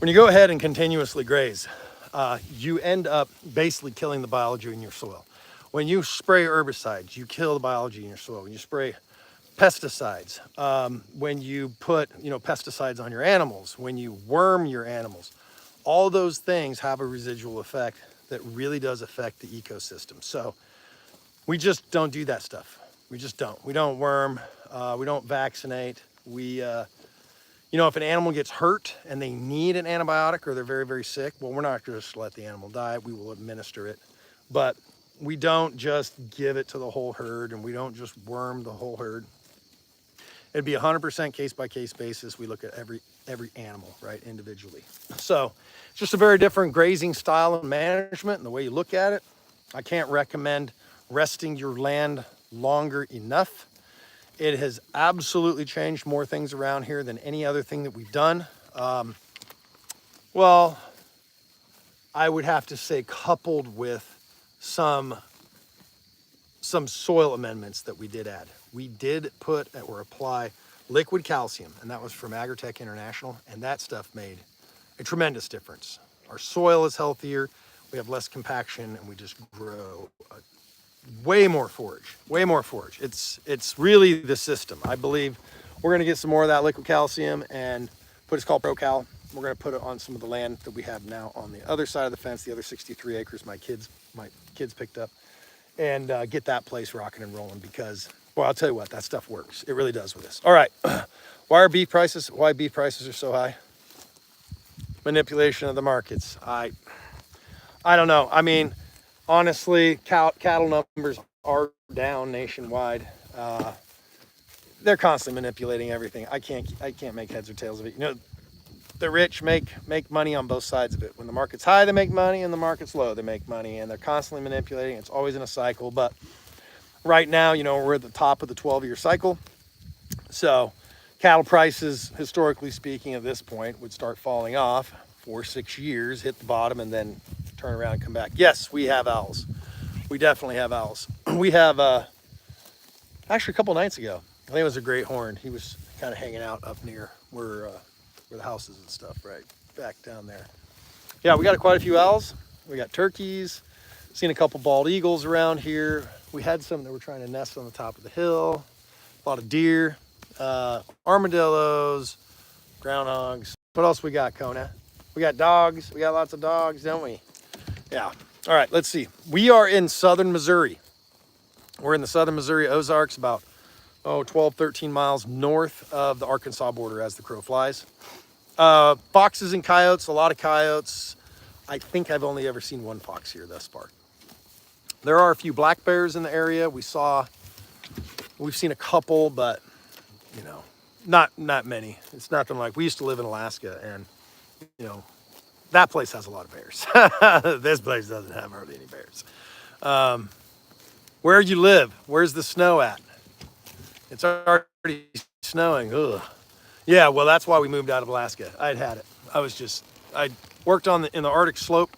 go ahead and continuously graze, you end up basically killing the biology in your soil. When you spray herbicides, you kill the biology in your soil. When you spray pesticides, when you put pesticides on your animals, when you worm your animals, all those things have a residual effect that really does affect the ecosystem. So we just don't do that stuff. We just don't. We don't worm. We don't vaccinate. If an animal gets hurt and they need an antibiotic or they're very, very sick, well, we're not just let the animal die. We will administer it. But we don't just give it to the whole herd, and we don't just worm the whole herd. It'd be 100% case-by-case basis. We look at every animal, right, individually. So it's just a very different grazing style and management and the way you look at it. I can't recommend resting your land longer enough. It has absolutely changed more things around here than any other thing that we've done. Well, I would have to say coupled with some soil amendments that we did add. We did put or apply liquid calcium, and that was from Agritech International, and that stuff made a tremendous difference. Our soil is healthier, we have less compaction, and we just grow way more forage. It's really the system. I believe we're going to get some more of that liquid calcium and it's called ProCal. We're going to put it on some of the land that we have now on the other side of the fence, the other 63 acres my kids picked up, and get that place rocking and rolling because, well, I'll tell you what, that stuff works. It really does with this. All right. Why beef prices are so high? Manipulation of the markets. I don't know. I mean, honestly, cattle numbers are down nationwide. They're constantly manipulating everything. I can't make heads or tails of it. The rich make money on both sides of it. When the market's high, they make money, and the market's low, they make money, and they're constantly manipulating. It's always in a cycle. But right now, we're at the top of the 12-year cycle. So cattle prices, historically speaking, at this point, would start falling off 4-6 years, hit the bottom, and then turn around and come back. Yes, we have owls. We definitely have owls. We have, actually a couple nights ago, I think it was a great horn. He was kind of hanging out up near where the houses and stuff, right back down there. yeah, we got quite a few owls. We got turkeys. Seen a couple bald eagles around here. We had some that were trying to nest on the top of the hill. A lot of deer, armadillos, groundhogs. What else we got, Kona? We got dogs. We got lots of dogs, don't we? Yeah. All right, let's see. We are in southern Missouri. We're in the southern Missouri Ozarks, about 12, 13 miles north of the Arkansas border as the crow flies. Foxes and coyotes, a lot of coyotes. I think I've only ever seen one fox here thus far. There are a few black bears in the area. We've seen a couple, but you know, not many. It's nothing like, we used to live in Alaska, and you know, that place has a lot of bears. This place doesn't have hardly any bears. Where you live, where's the snow at? It's already snowing. Ugh. Yeah, well, that's why we moved out of Alaska. I'd had it. I worked in the Arctic slope.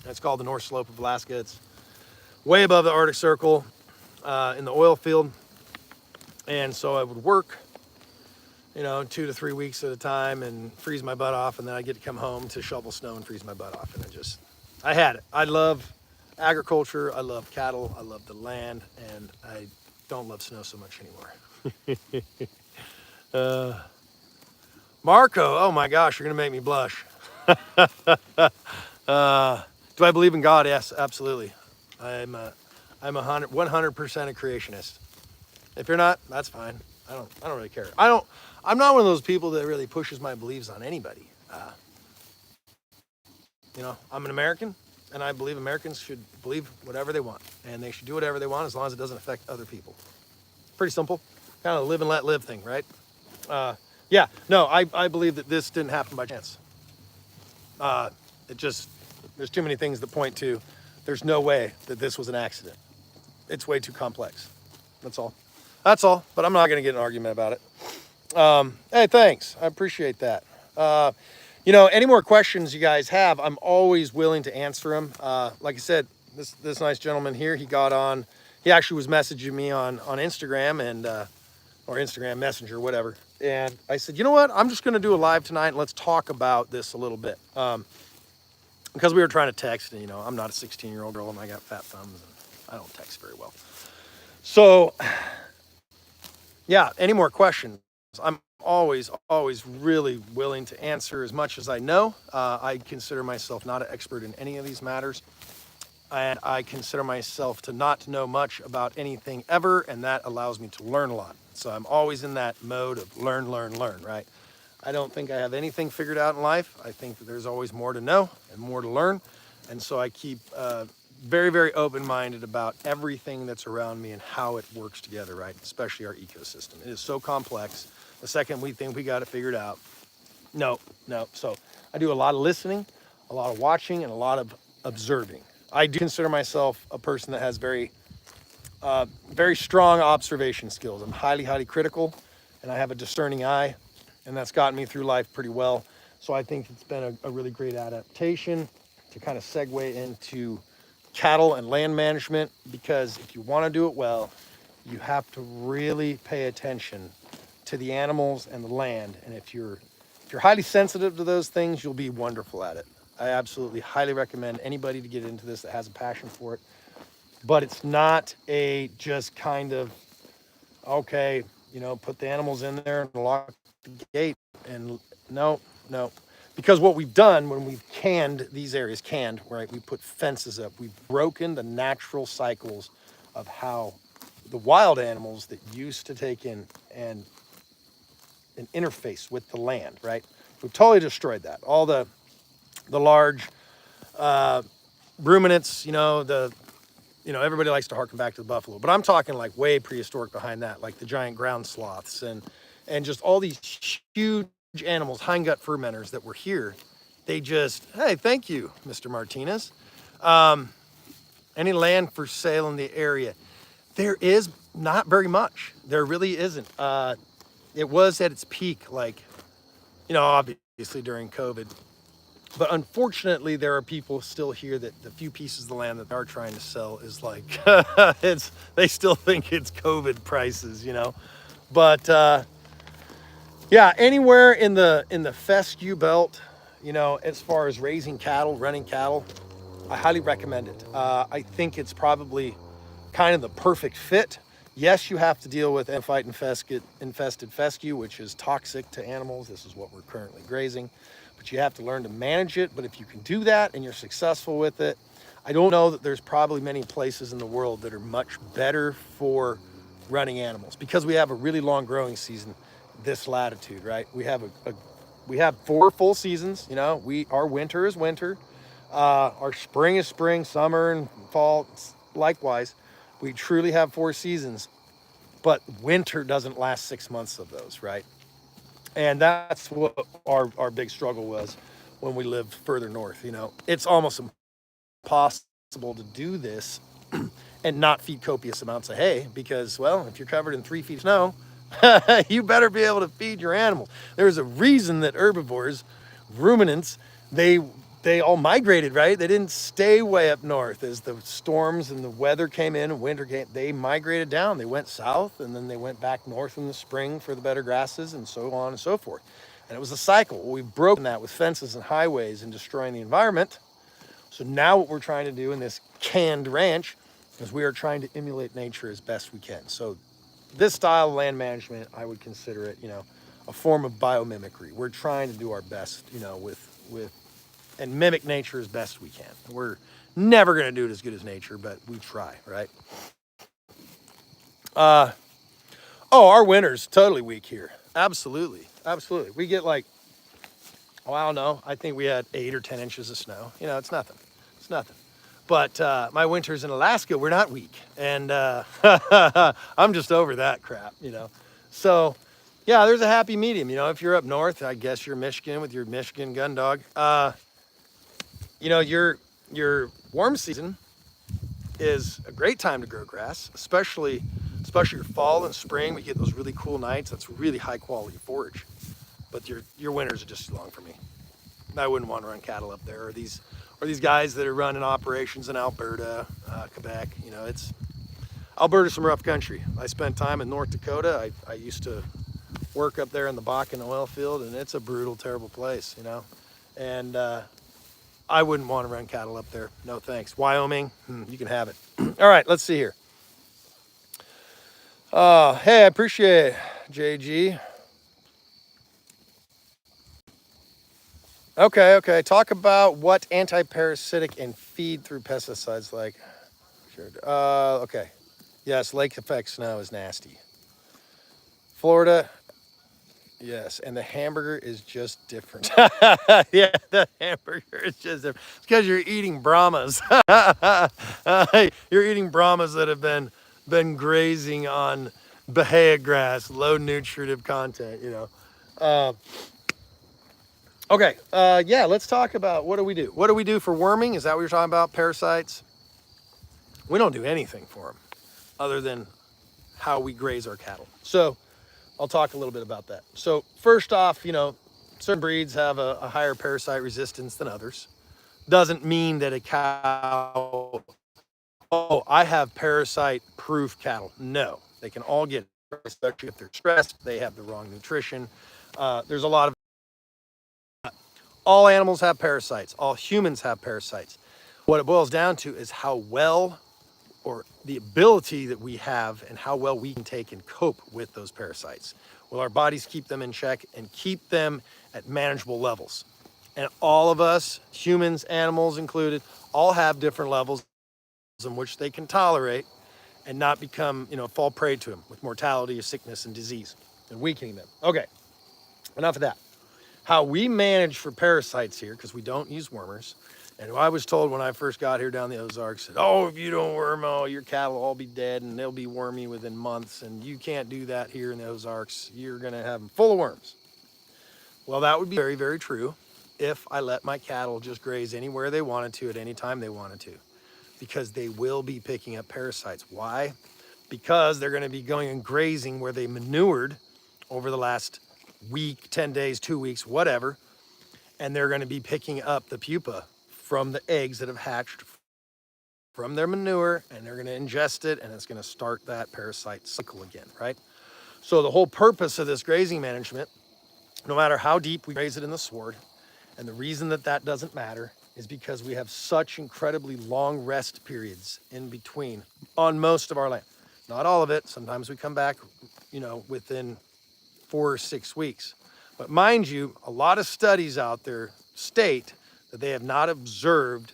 It's called the North Slope of Alaska. It's way above the Arctic Circle in the oil field. And so I would work, 2 to 3 weeks at a time and freeze my butt off. And then I'd get to come home to shovel snow and freeze my butt off. And I had it. I love agriculture. I love cattle. I love the land. And I don't love snow so much anymore. Marco, oh my gosh, you're gonna make me blush. Do I believe in God? Yes, absolutely. I'm 100% a creationist. If you're not, that's fine. I don't really care. I'm not one of those people that really pushes my beliefs on anybody. I'm an American, and I believe Americans should believe whatever they want, and they should do whatever they want as long as it doesn't affect other people. Pretty simple, kind of live and let live thing, right? Yeah, no, I believe that this didn't happen by chance. There's too many things that point to, there's no way that this was an accident. It's way too complex. That's all, but I'm not gonna get in an argument about it. Hey, thanks, I appreciate that. Any more questions you guys have, I'm always willing to answer them. Like I said, this nice gentleman here, he actually was messaging me on Instagram or Instagram Messenger, whatever. And I said, you know what? I'm just going to do a live tonight and let's talk about this a little bit. Because we were trying to text, and I'm not a 16-year-old girl and I got fat thumbs and I don't text very well. So, yeah, any more questions? I'm always really willing to answer as much as I know. I consider myself not an expert in any of these matters. And I consider myself to not know much about anything ever, and that allows me to learn a lot. So I'm always in that mode of learn, right? I don't think I have anything figured out in life. I think that there's always more to know and more to learn. And so I keep very, very open-minded about everything that's around me and how it works together, right? Especially our ecosystem. It is so complex. The second we think we got it figured out, no. So I do a lot of listening, a lot of watching, and a lot of observing. I do consider myself a person that has very strong observation skills. I'm highly critical, and I have a discerning eye, and that's gotten me through life pretty well. So I think it's been a really great adaptation to kind of segue into cattle and land management, because if you want to do it well, you have to really pay attention to the animals and the land. And if you're highly sensitive to those things, you'll be wonderful at it. I absolutely highly recommend anybody to get into this that has a passion for it. But it's not just kind of, okay, put the animals in there and lock the gate. And no. Because what we've done when we've canned these areas, right, we put fences up. We've broken the natural cycles of how the wild animals that used to take in and an interface with the land, right? We've totally destroyed that. All the large ruminants, everybody likes to harken back to the buffalo, but I'm talking like way prehistoric behind that, like the giant ground sloths and just all these huge animals, hindgut fermenters that were here. Hey, thank you, Mr. Martinez. Any land for sale in the area? There is not very much. There really isn't. It was at its peak, obviously during COVID. But unfortunately, there are people still here that the few pieces of the land that they're trying to sell is like, they still think it's COVID prices, But yeah, anywhere in the fescue belt, as far as raising cattle, running cattle, I highly recommend it. I think it's probably kind of the perfect fit. Yes, you have to deal with epiphyte infested fescue, which is toxic to animals. This is what we're currently grazing. But you have to learn to manage it. But if you can do that and you're successful with it, I don't know that there's probably many places in the world that are much better for running animals because we have a really long growing season this latitude, right? We have 4 full seasons. Our winter is winter, our spring is spring, summer and fall likewise. We truly have 4 seasons, but winter doesn't last 6 months of those, right? And that's what our big struggle was when we lived further north. It's almost impossible to do this and not feed copious amounts of hay because, well, if you're covered in 3 feet of snow, you better be able to feed your animals. There's a reason that herbivores, ruminants, they all migrated, right? They didn't stay way up north as the storms and the weather came in and winter came. They migrated down. They went south and then they went back north in the spring for the better grasses and so on and so forth. And it was a cycle. We've broken that with fences and highways and destroying the environment. So now what we're trying to do in this canned ranch is we are trying to emulate nature as best we can. So this style of land management, I would consider it, a form of biomimicry. We're trying to do our best, with and mimic nature as best we can. We're never going to do it as good as nature, but we try, right? Our winter's totally weak here. Absolutely. We get like, I don't know. I think we had 8 or 10 inches of snow. It's nothing. It's nothing. But my winters in Alaska were not weak. And I'm just over that crap, So, yeah, there's a happy medium. If you're up north, I guess you're Michigan with your Michigan gun dog. Your warm season is a great time to grow grass, especially your fall and spring. We get those really cool nights. That's really high quality forage. But your winters are just too long for me. I wouldn't want to run cattle up there, or these guys that are running operations in Alberta, Quebec. Alberta's some rough country. I spent time in North Dakota. I used to work up there in the Bakken oil field, and it's a brutal, terrible place, And I wouldn't want to run cattle up there. No thanks. Wyoming, you can have it. All right, let's see here. Hey, I appreciate it, JG. Okay. Talk about what anti-parasitic and feed through pesticides like. Sure. Okay. Yes, lake effect snow is nasty. Florida, yes, and the hamburger is just different. Yeah, the hamburger is just different. It's because you're eating Brahmas. You're eating Brahmas that have been grazing on Bahia grass, low nutritive content. Okay, yeah, let's talk about what do we do? What do we do for worming? Is that what you're talking about? Parasites? We don't do anything for them other than how we graze our cattle. So I'll talk a little bit about that. So first off, certain breeds have a higher parasite resistance than others. Doesn't mean that a cow, I have parasite-proof cattle. No, they can all get it, especially if they're stressed, they have the wrong nutrition. There's a lot of, all animals have parasites. All humans have parasites. What it boils down to is how well, or the ability that we have and how well we can take and cope with those parasites. Will our bodies keep them in check and keep them at manageable levels? And all of us, humans, animals included, all have different levels in which they can tolerate and not become, fall prey to them with mortality, sickness, and disease, and weakening them. Okay, enough of that. How we manage for parasites here, because we don't use wormers, and I was told when I first got here down the Ozarks, that, if you don't worm, your cattle will all be dead and they'll be wormy within months, and you can't do that here in the Ozarks. You're going to have them full of worms. Well, that would be very, very true if I let my cattle just graze anywhere they wanted to at any time they wanted to, because they will be picking up parasites. Why? Because they're going to be going and grazing where they manured over the last week, 10 days, 2 weeks, whatever, and they're going to be picking up the pupa from the eggs that have hatched from their manure, and they're going to ingest it, and it's going to start that parasite cycle again, right? So the whole purpose of this grazing management, no matter how deep we graze it in the sward, And the reason that that doesn't matter is because we have such incredibly long rest periods in between on most of our land. Not all of it. Sometimes we come back, within 4 or 6 weeks. But mind you, a lot of studies out there state that they have not observed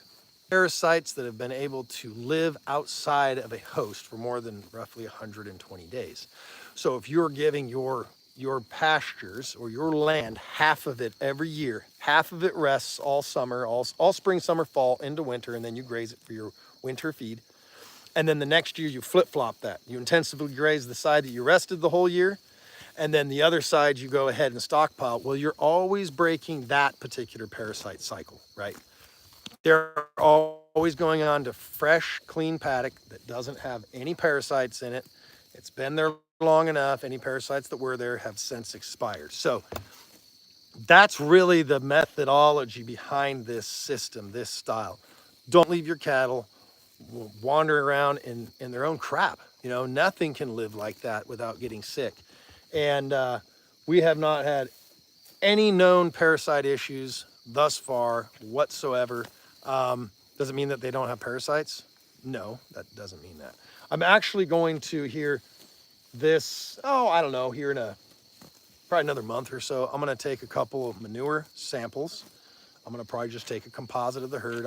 parasites that have been able to live outside of a host for more than roughly 120 days. So if you're giving your pastures or your land half of it every year, half of it rests all summer, all spring, summer, fall, into winter, and then you graze it for your winter feed. And then the next year you flip-flop that. You intensively graze the side that you rested the whole year, and then the other side you go ahead and stockpile. Well, you're always breaking that particular parasite cycle, right? They're always going on to fresh, clean paddock that doesn't have any parasites in it. It's been there long enough. Any parasites that were there have since expired. So that's really the methodology behind this system, this style. Don't leave your cattle wandering around in their own crap. Nothing can live like that without getting sick. And we have not had any known parasite issues thus far whatsoever. Does it mean that they don't have parasites? No, that doesn't mean that. I'm actually going to here I don't know, here in probably another month or so, I'm going to take a couple of manure samples. I'm going to probably just take a composite of the herd.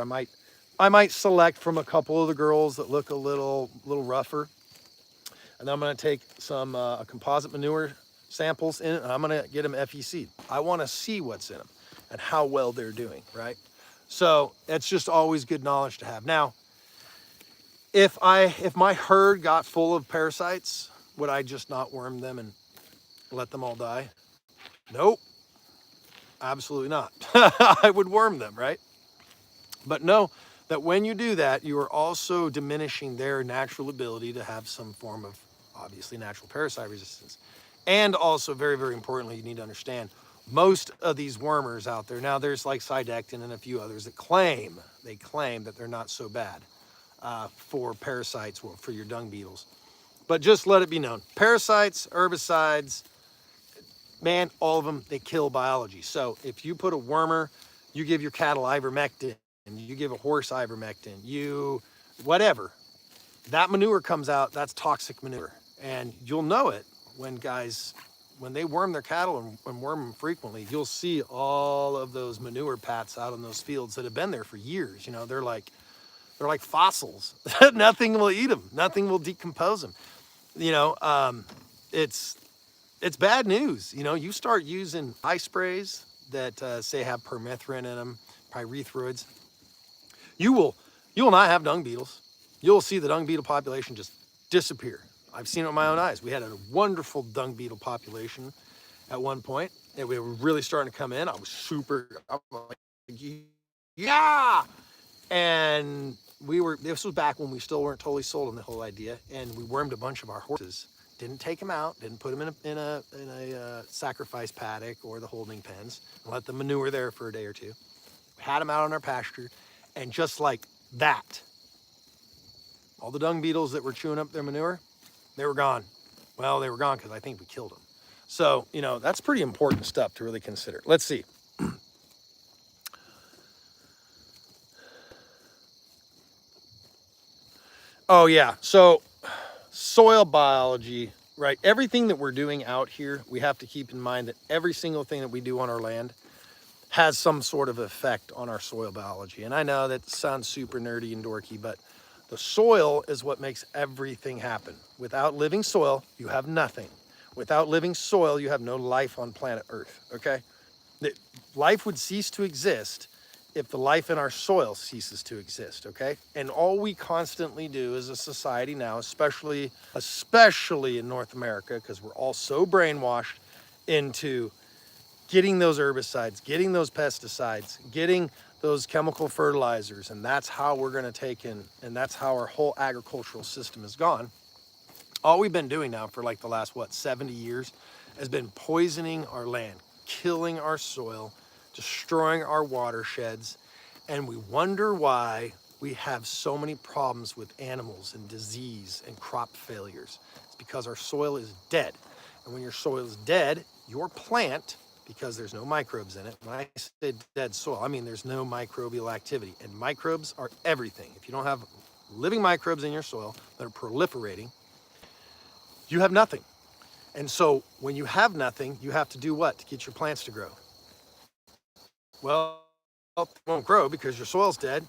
I might select from a couple of the girls that look a little rougher. And then I'm going to take some composite manure samples in it, and I'm going to get them FEC'd. I want to see what's in them and how well they're doing, right? So it's just always good knowledge to have. Now, if my herd got full of parasites, would I just not worm them and let them all die? Nope, absolutely not. I would worm them, right? But know that when you do that, you are also diminishing their natural ability to have some form of, obviously, natural parasite resistance. And also, very, very importantly, you need to understand, most of these wormers out there, now there's like Cydectin and a few others that claim that they're not so bad for parasites, for your dung beetles. But just let it be known, parasites, herbicides, man, all of them, they kill biology. So if you put a wormer, you give your cattle ivermectin, and you give a horse ivermectin, whatever, that manure comes out, that's toxic manure. And you'll know it when they worm their cattle and worm them frequently, you'll see all of those manure pats out in those fields that have been there for years. They're like fossils. Nothing will eat them. Nothing will decompose them. It's bad news. You start using eye sprays that say have permethrin in them, pyrethroids. You will not have dung beetles. You'll see the dung beetle population just disappear. I've seen it with my own eyes. We had a wonderful dung beetle population at one point, and we were really starting to come in. I was like, yeah! And this was back when we still weren't totally sold on the whole idea, and we wormed a bunch of our horses. Didn't take them out, didn't put them in a sacrifice paddock or the holding pens, and let them manure there for a day or two. We had them out on our pasture, and just like that, all the dung beetles that were chewing up their manure, they were gone. Well, they were gone because I think we killed them. So, that's pretty important stuff to really consider. Let's see. Oh, yeah. So, soil biology, right? Everything that we're doing out here, we have to keep in mind that every single thing that we do on our land has some sort of effect on our soil biology. And I know that sounds super nerdy and dorky, but the soil is what makes everything happen. Without living soil, you have nothing. Without living soil, you have no life on planet Earth, okay? Life would cease to exist if the life in our soil ceases to exist, okay? And all we constantly do as a society now, especially in North America, because we're all so brainwashed into getting those herbicides, getting those pesticides, getting those chemical fertilizers, and that's how we're going to take in, and that's how our whole agricultural system has gone. All we've been doing now for like the last, 70 years has been poisoning our land, killing our soil, destroying our watersheds, and we wonder why we have so many problems with animals and disease and crop failures. It's because our soil is dead. And when your soil is dead, your plant because there's no microbes in it. When I say dead soil, I mean there's no microbial activity. And microbes are everything. If you don't have living microbes in your soil that are proliferating, you have nothing. And so when you have nothing, you have to do what to get your plants to grow? Well, they won't grow because your soil's dead.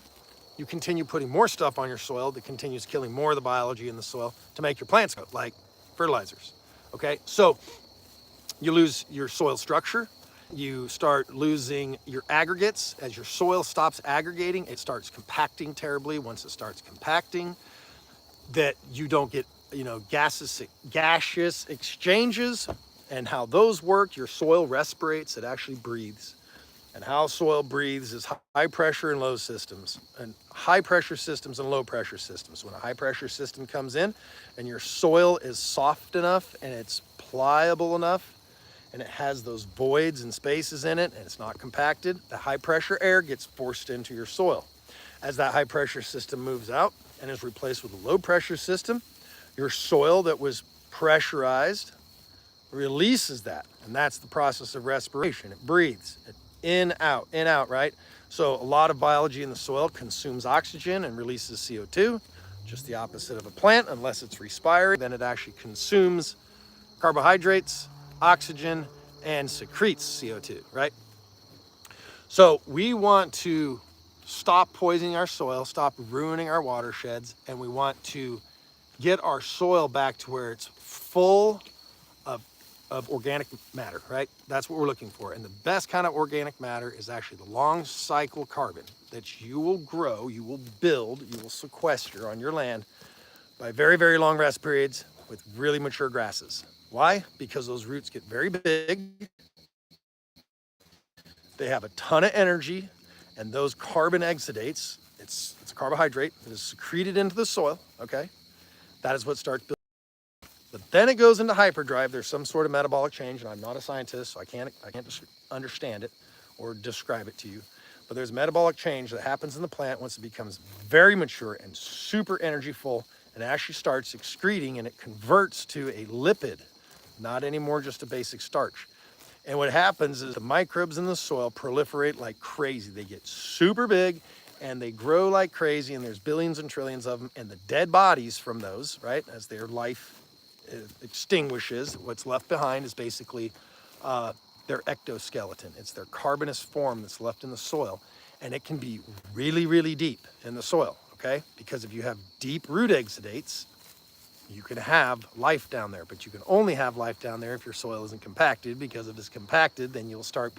You continue putting more stuff on your soil that continues killing more of the biology in the soil to make your plants grow, like fertilizers. Okay, so you lose your soil structure. You start losing your aggregates. As your soil stops aggregating, it starts compacting terribly. Once it starts compacting, that you don't get, gaseous exchanges. And how those work, your soil respirates, it actually breathes. And how soil breathes is high pressure and low systems, and high pressure systems and low pressure systems. When a high pressure system comes in and your soil is soft enough and it's pliable enough and it has those voids and spaces in it and it's not compacted, the high pressure air gets forced into your soil. As that high pressure system moves out and is replaced with a low pressure system, your soil that was pressurized releases that. And that's the process of respiration. It breathes in, out, right? So a lot of biology in the soil consumes oxygen and releases CO2, just the opposite of a plant. Unless it's respiring, then it actually consumes carbohydrates, oxygen, and secretes CO2, right? So we want to stop poisoning our soil, stop ruining our watersheds, and we want to get our soil back to where it's full of organic matter, right? That's what we're looking for. And the best kind of organic matter is actually the long cycle carbon that you will grow, you will build, you will sequester on your land by very, very long rest periods with really mature grasses. Why? Because those roots get very big, they have a ton of energy, and those carbon exudates, it's a carbohydrate that is secreted into the soil, okay? That is what starts building. But then it goes into hyperdrive. There's some sort of metabolic change, and I'm not a scientist, so I can't understand it or describe it to you. But there's metabolic change that happens in the plant once it becomes very mature and super energy full, and it actually starts excreting, and it converts to a lipid, not anymore just a basic starch. And what happens is the microbes in the soil proliferate like crazy. They get super big and they grow like crazy, and there's billions and trillions of them, and the dead bodies from those, right, as their life extinguishes, what's left behind is basically their ectoskeleton. It's their carbonous form that's left in the soil, and it can be really, really deep in the soil, okay? Because if you have deep root exudates, you can have life down there, but you can only have life down there if your soil isn't compacted, because if it's compacted, then you'll start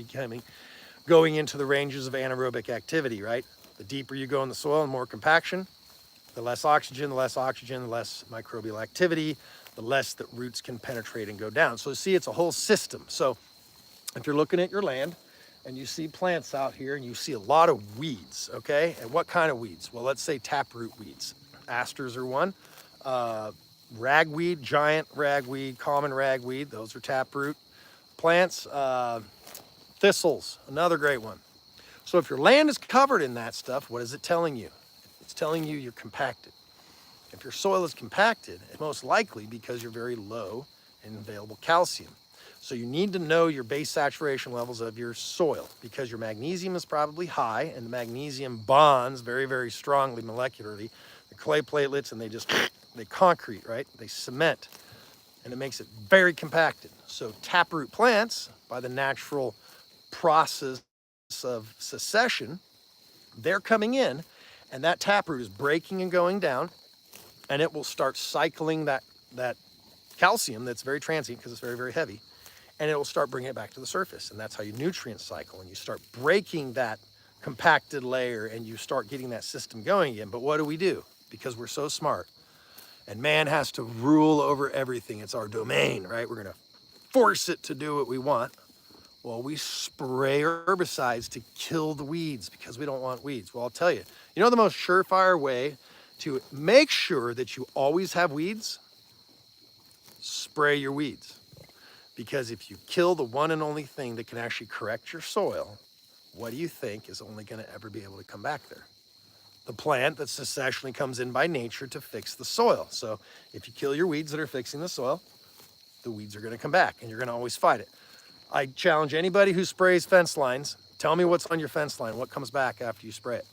going into the ranges of anaerobic activity, right? The deeper you go in the soil and more compaction, the less oxygen, the less microbial activity, the less that roots can penetrate and go down. So see, it's a whole system. So if you're looking at your land and you see plants out here and you see a lot of weeds, okay? And what kind of weeds? Well, let's say taproot weeds. Asters are one. Ragweed, giant ragweed, common ragweed, those are taproot plants. Thistles, another great one. So if your land is covered in that stuff, what is it telling you? It's telling you you're compacted. If your soil is compacted, it's most likely because you're very low in available calcium. So you need to know your base saturation levels of your soil, because your magnesium is probably high, and the magnesium bonds very, very strongly molecularly. The clay platelets, and they concrete, right? They cement, and it makes it very compacted. So taproot plants, by the natural process of succession, they're coming in, and that taproot is breaking and going down, and it will start cycling that calcium that's very transient because it's very, very heavy, and it will start bringing it back to the surface. And that's how you nutrient cycle, and you start breaking that compacted layer and you start getting that system going again. But what do? Because we're so smart, and man has to rule over everything. It's our domain, right? We're gonna force it to do what we want. Well, we spray herbicides to kill the weeds because we don't want weeds. Well, I'll tell you, the most surefire way to make sure that you always have weeds? Spray your weeds. Because if you kill the one and only thing that can actually correct your soil, what do you think is only going to ever be able to come back there? The plant that successionally comes in by nature to fix the soil. So if you kill your weeds that are fixing the soil, the weeds are going to come back, and you're going to always fight it. I challenge anybody who sprays fence lines, tell me what's on your fence line, what comes back after you spray it.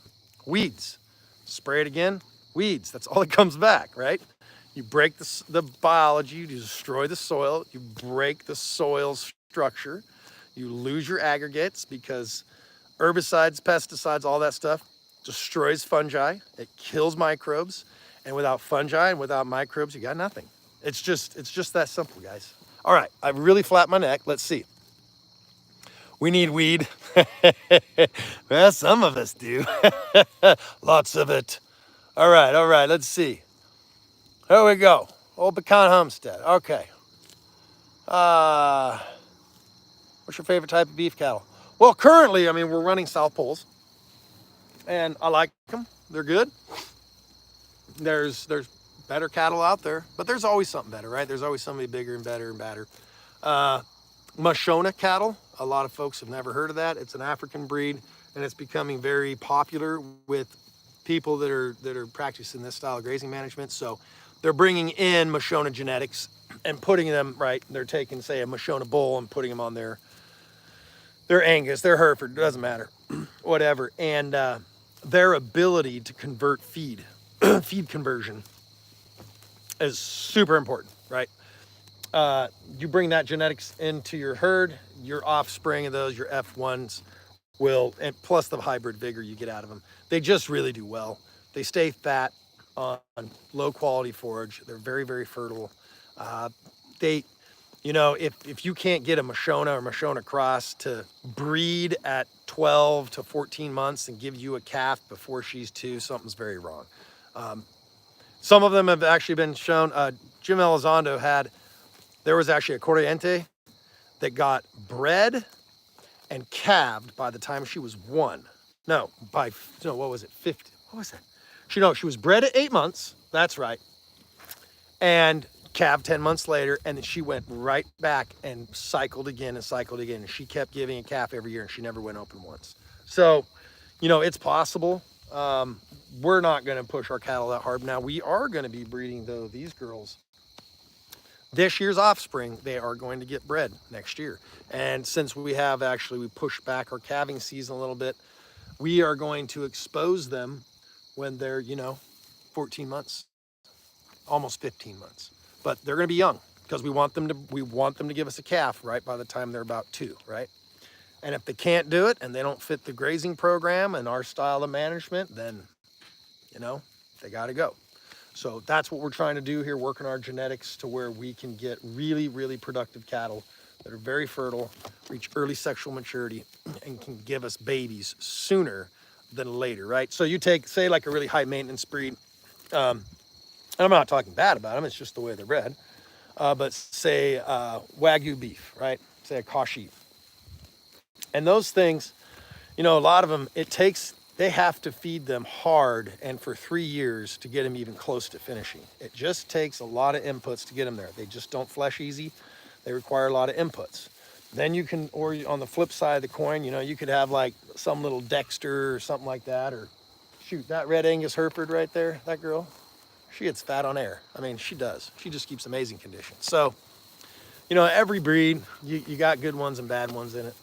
Weeds. Spray it again, weeds. That's all that comes back, right? You break the biology, you destroy the soil, you break the soil structure, you lose your aggregates because herbicides, pesticides, all that stuff destroys fungi, it kills microbes, and without fungi and without microbes, you got nothing. It's just that simple, guys. All right, I've really flapped my neck. Let's see. We need weed. Well, some of us do. Lots of it. All right, let's see. Here we go. Old Pecan Homestead. Okay. What's your favorite type of beef cattle? Well, currently, I mean, we're running South Poles, and I like them. They're good. There's better cattle out there, but there's always something better, right? There's always somebody bigger and better and badder. Mashona cattle, a lot of folks have never heard of that. It's an African breed, and it's becoming very popular with people that are practicing this style of grazing management. So they're bringing in Mashona genetics and putting them, right, they're taking, say, a Mashona bull and putting them on their Angus, their Hereford, doesn't matter, whatever. And their ability to convert feed conversion is super important, right? You bring that genetics into your herd, your offspring of those, your F1s will, and plus the hybrid vigor you get out of them, they just really do well. They stay fat on low quality forage. They're very, very fertile. If you can't get a Mashona or Mashona cross to breed at 12 to 14 months and give you a calf before she's 2, something's very wrong. Some of them have actually been shown. Jim Elizondo there was actually a Corriente that got bred and calved by the time she was 1. What was it, 50? What was that? She was bred at 8 months, that's right, and calved 10 months later, and then she went right back and cycled again and cycled again, and she kept giving a calf every year, and she never went open once. So, it's possible. We're not going to push our cattle that hard. Now, we are going to be breeding, though, these girls. This year's offspring, they are going to get bred next year. And since we pushed back our calving season a little bit, we are going to expose them when they're, 14 months, almost 15 months. But they're going to be young because we want them to give us a calf right by the time they're about 2, right? And if they can't do it and they don't fit the grazing program and our style of management, then, they got to go. So that's what we're trying to do here, working our genetics to where we can get really, really productive cattle that are very fertile, reach early sexual maturity, and can give us babies sooner than later, right? So you take, say, like a really high maintenance breed, and I'm not talking bad about them, it's just the way they're bred, but say Wagyu beef, right? Say a Kashi. And those things, a lot of them, they have to feed them hard and for 3 years to get them even close to finishing. It just takes a lot of inputs to get them there. They just don't flesh easy. They require a lot of inputs. Then you can, or on the flip side of the coin, you could have like some little Dexter or something like that, or shoot, that red Angus Hereford right there, that girl, she gets fat on air. I mean, she does. She just keeps amazing condition. So, every breed, you got good ones and bad ones in it.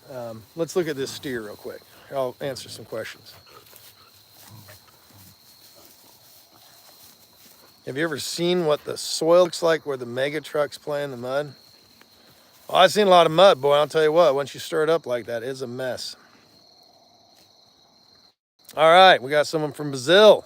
Let's look at this steer real quick. I'll answer some questions. Have you ever seen what the soil looks like where the mega trucks play in the mud? Well, I've seen a lot of mud, boy. I'll tell you what, once you stir it up like that, it's a mess. All right, we got someone from Brazil.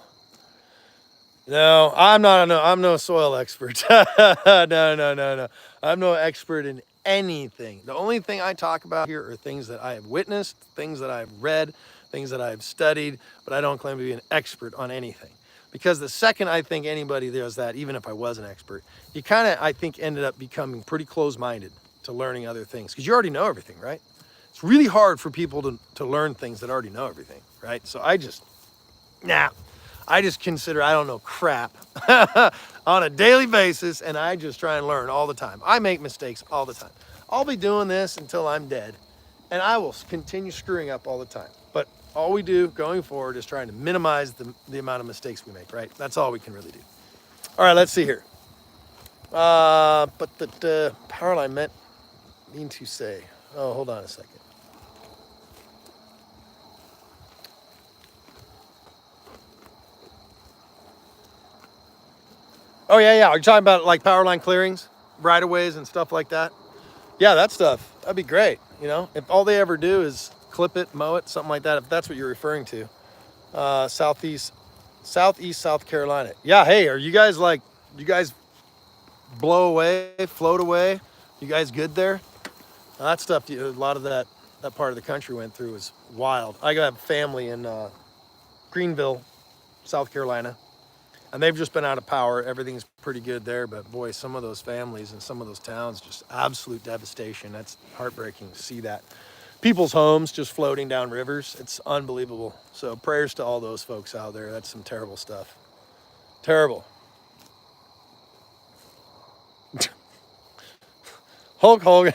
No, I'm no soil expert. No. I'm no expert in anything. The only thing I talk about here are things that I have witnessed, things that I've read, things that I've studied, but I don't claim to be an expert on anything. Because the second I think anybody does that, even if I was an expert, you kind of, I think, ended up becoming pretty close-minded to learning other things. Because you already know everything, right? It's really hard for people to learn things that already know everything, right? So I just consider I don't know crap on a daily basis, and I just try and learn all the time. I make mistakes all the time. I'll be doing this until I'm dead, and I will continue screwing up all the time. But all we do going forward is trying to minimize the amount of mistakes we make, right? That's all we can really do. All right, let's see here. But the power line mean to say. Oh, hold on a second. Oh, yeah, yeah. Are you talking about like power line clearings, right of ways and stuff like that? Yeah, that stuff. That'd be great. You know, if all they ever do is clip it, mow it, something like that, if that's what you're referring to. Southeast South Carolina. Yeah, hey, are you guys like, you guys blow away, float away? You guys good there? That stuff, a lot of that part of the country went through was wild. I got family in Greenville, South Carolina, and they've just been out of power. Everything's pretty good there, but boy, some of those families and some of those towns, just absolute devastation. That's heartbreaking to see that. People's homes just floating down rivers. It's unbelievable. So prayers to all those folks out there. That's some terrible stuff. Terrible. Hulk Hogan.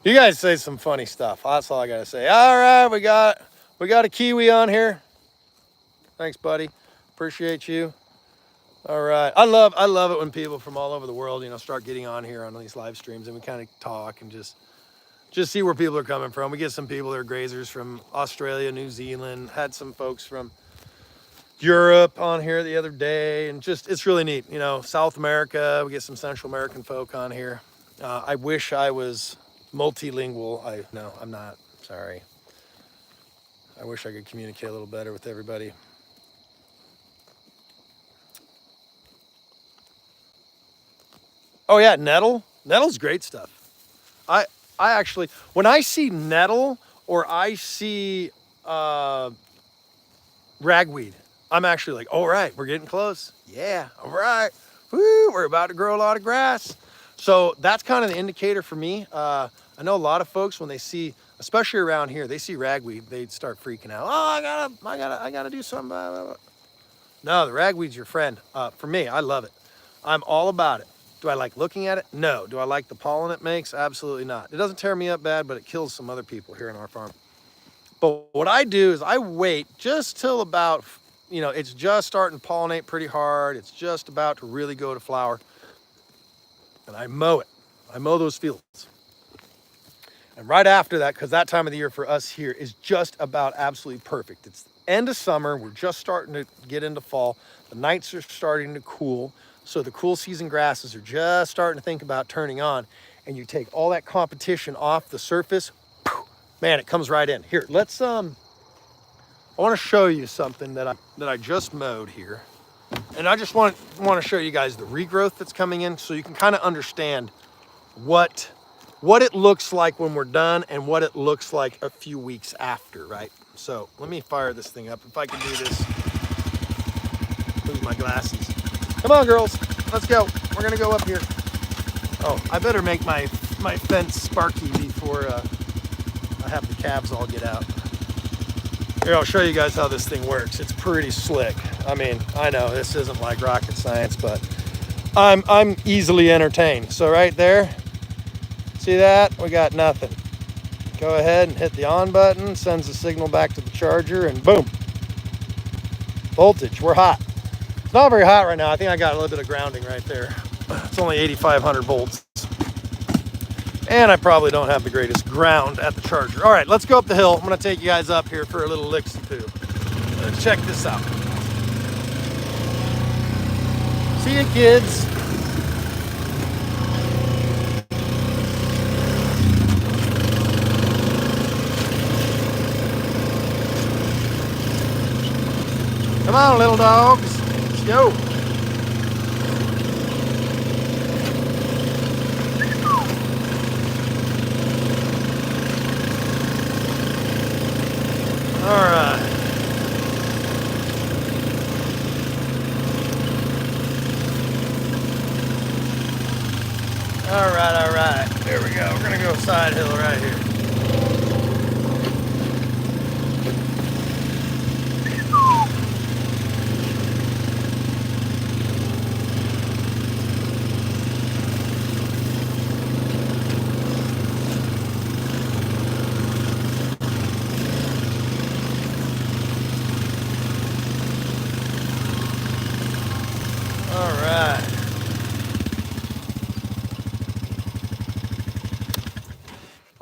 You guys say some funny stuff. That's all I gotta say. All right, we got a Kiwi on here. Thanks, buddy. Appreciate you. All right. I love it when people from all over the world, you know, start getting on here on these live streams, and we kind of talk and just see where people are coming from. We get some people that are grazers from Australia, New Zealand. Had some folks from Europe on here the other day, and just, it's really neat. You know, South America. We get some Central American folk on here. I wish I was multilingual. No, I'm not. Sorry. I wish I could communicate a little better with everybody. Oh yeah, nettle. Nettle's great stuff. I actually, when I see nettle or I see ragweed, I'm actually like, all right, we're getting close. Yeah, all right. Woo, we're about to grow a lot of grass. So that's kind of the indicator for me. I know a lot of folks, when they see, especially around here, they see ragweed, they start freaking out. Oh, I gotta do something. Blah, blah, blah. No, the ragweed's your friend. For me, I love it. I'm all about it. Do I like looking at it? No. Do I like the pollen it makes? Absolutely not. It doesn't tear me up bad, but it kills some other people here in our farm. But what I do is I wait just till about, you know, it's just starting to pollinate pretty hard. It's just about to really go to flower. And I mow it. I mow those fields. And right after that, because that time of the year for us here is just about absolutely perfect. It's end of summer. We're just starting to get into fall. The nights are starting to cool. So the cool season grasses are just starting to think about turning on. And you take all that competition off the surface. Man, it comes right in. Here, let's I want to show you something that I just mowed here. And I just want to show you guys the regrowth that's coming in, so you can kind of understand what it looks like when we're done and what it looks like a few weeks after, right? So let me fire this thing up. If I can do this. Lose my glasses. Come on, girls. Let's go. We're gonna go up here. Oh, I better make my fence sparky before I have the calves all get out. Here, I'll show you guys how this thing works. It's pretty slick. I mean, I know this isn't like rocket science, but I'm easily entertained. So right there, see that? We got nothing. Go ahead and hit the on button, sends the signal back to the charger, and boom. Voltage, we're hot. It's not very hot right now. I think I got a little bit of grounding right there. It's only 8,500 volts. And I probably don't have the greatest ground at the charger. All right, let's go up the hill. I'm gonna take you guys up here for a little lick-see-poo. Let's check this out. See you, kids. Come on, little dogs. Let's go. All right. All right. There we go. We're gonna go side hill right here.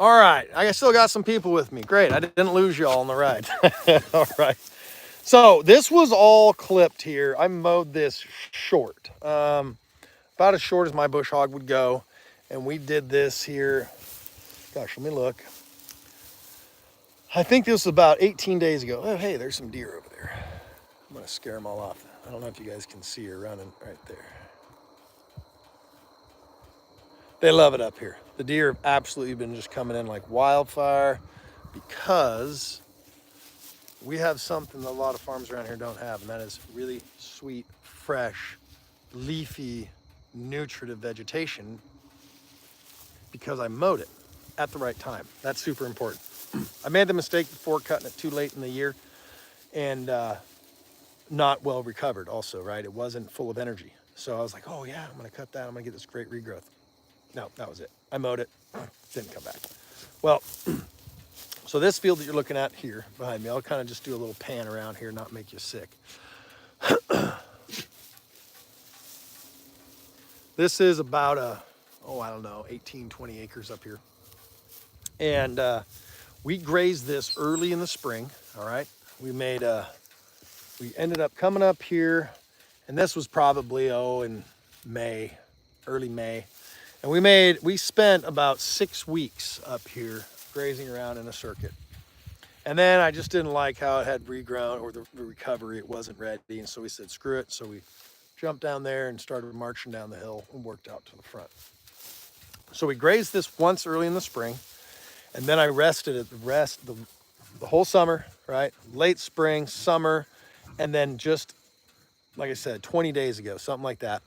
All right, I still got some people with me. Great, I didn't lose you all on the ride. All right. So this was all clipped here. I mowed this short, about as short as my bush hog would go. And we did this here, gosh, let me look. I think this was about 18 days ago. Oh, hey, there's some deer over there. I'm gonna scare them all off. I don't know if you guys can see her running right there. They love it up here. The deer have absolutely been just coming in like wildfire because we have something that a lot of farms around here don't have, and that is really sweet, fresh, leafy, nutritive vegetation because I mowed it at the right time. That's super important. I made the mistake before cutting it too late in the year and not well recovered also, right? It wasn't full of energy. So I was like, oh yeah, I'm gonna cut that. I'm gonna get this great regrowth. No, that was it. I mowed it, didn't come back. Well, so this field that you're looking at here behind me, I'll kind of just do a little pan around here, not make you sick. This is about I don't know, 18, 20 acres up here. And we grazed this early in the spring, all right? We ended up coming up here, and this was probably, in May, early May. And we spent about 6 weeks up here grazing around in a circuit. And then I just didn't like how it had regrown, or the recovery, it wasn't ready. And so we said, screw it. So we jumped down there and started marching down the hill and worked out to the front. So we grazed this once early in the spring, and then I rested it the whole summer, right? Late spring, summer, and then just, like I said, 20 days ago, something like that,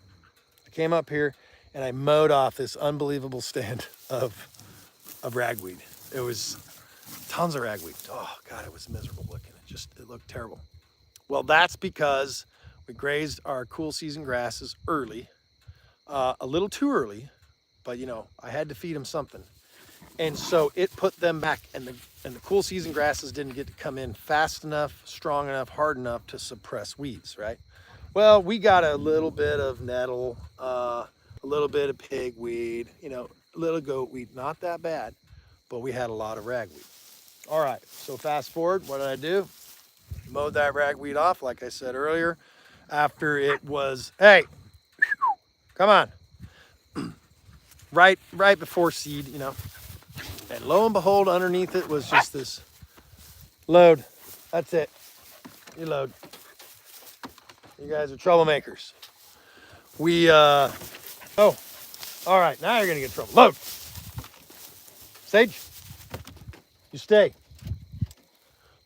I came up here and I mowed off this unbelievable stand of ragweed. It was tons of ragweed. Oh God, it was miserable looking. It looked terrible. Well, that's because we grazed our cool season grasses early, a little too early, but I had to feed them something. And so it put them back, and the cool season grasses didn't get to come in fast enough, strong enough, hard enough to suppress weeds, right? Well, we got a little bit of nettle, a little bit of pigweed, a little goat weed, not that bad, but we had a lot of ragweed. All right, so fast forward, what did I do? Mowed that ragweed off, like I said earlier, after it was, hey, come on, right before seed, and lo and behold, underneath it was just this load. That's it. You load. You guys are troublemakers. Oh, all right, now you're gonna get in trouble. Load. Sage, you stay.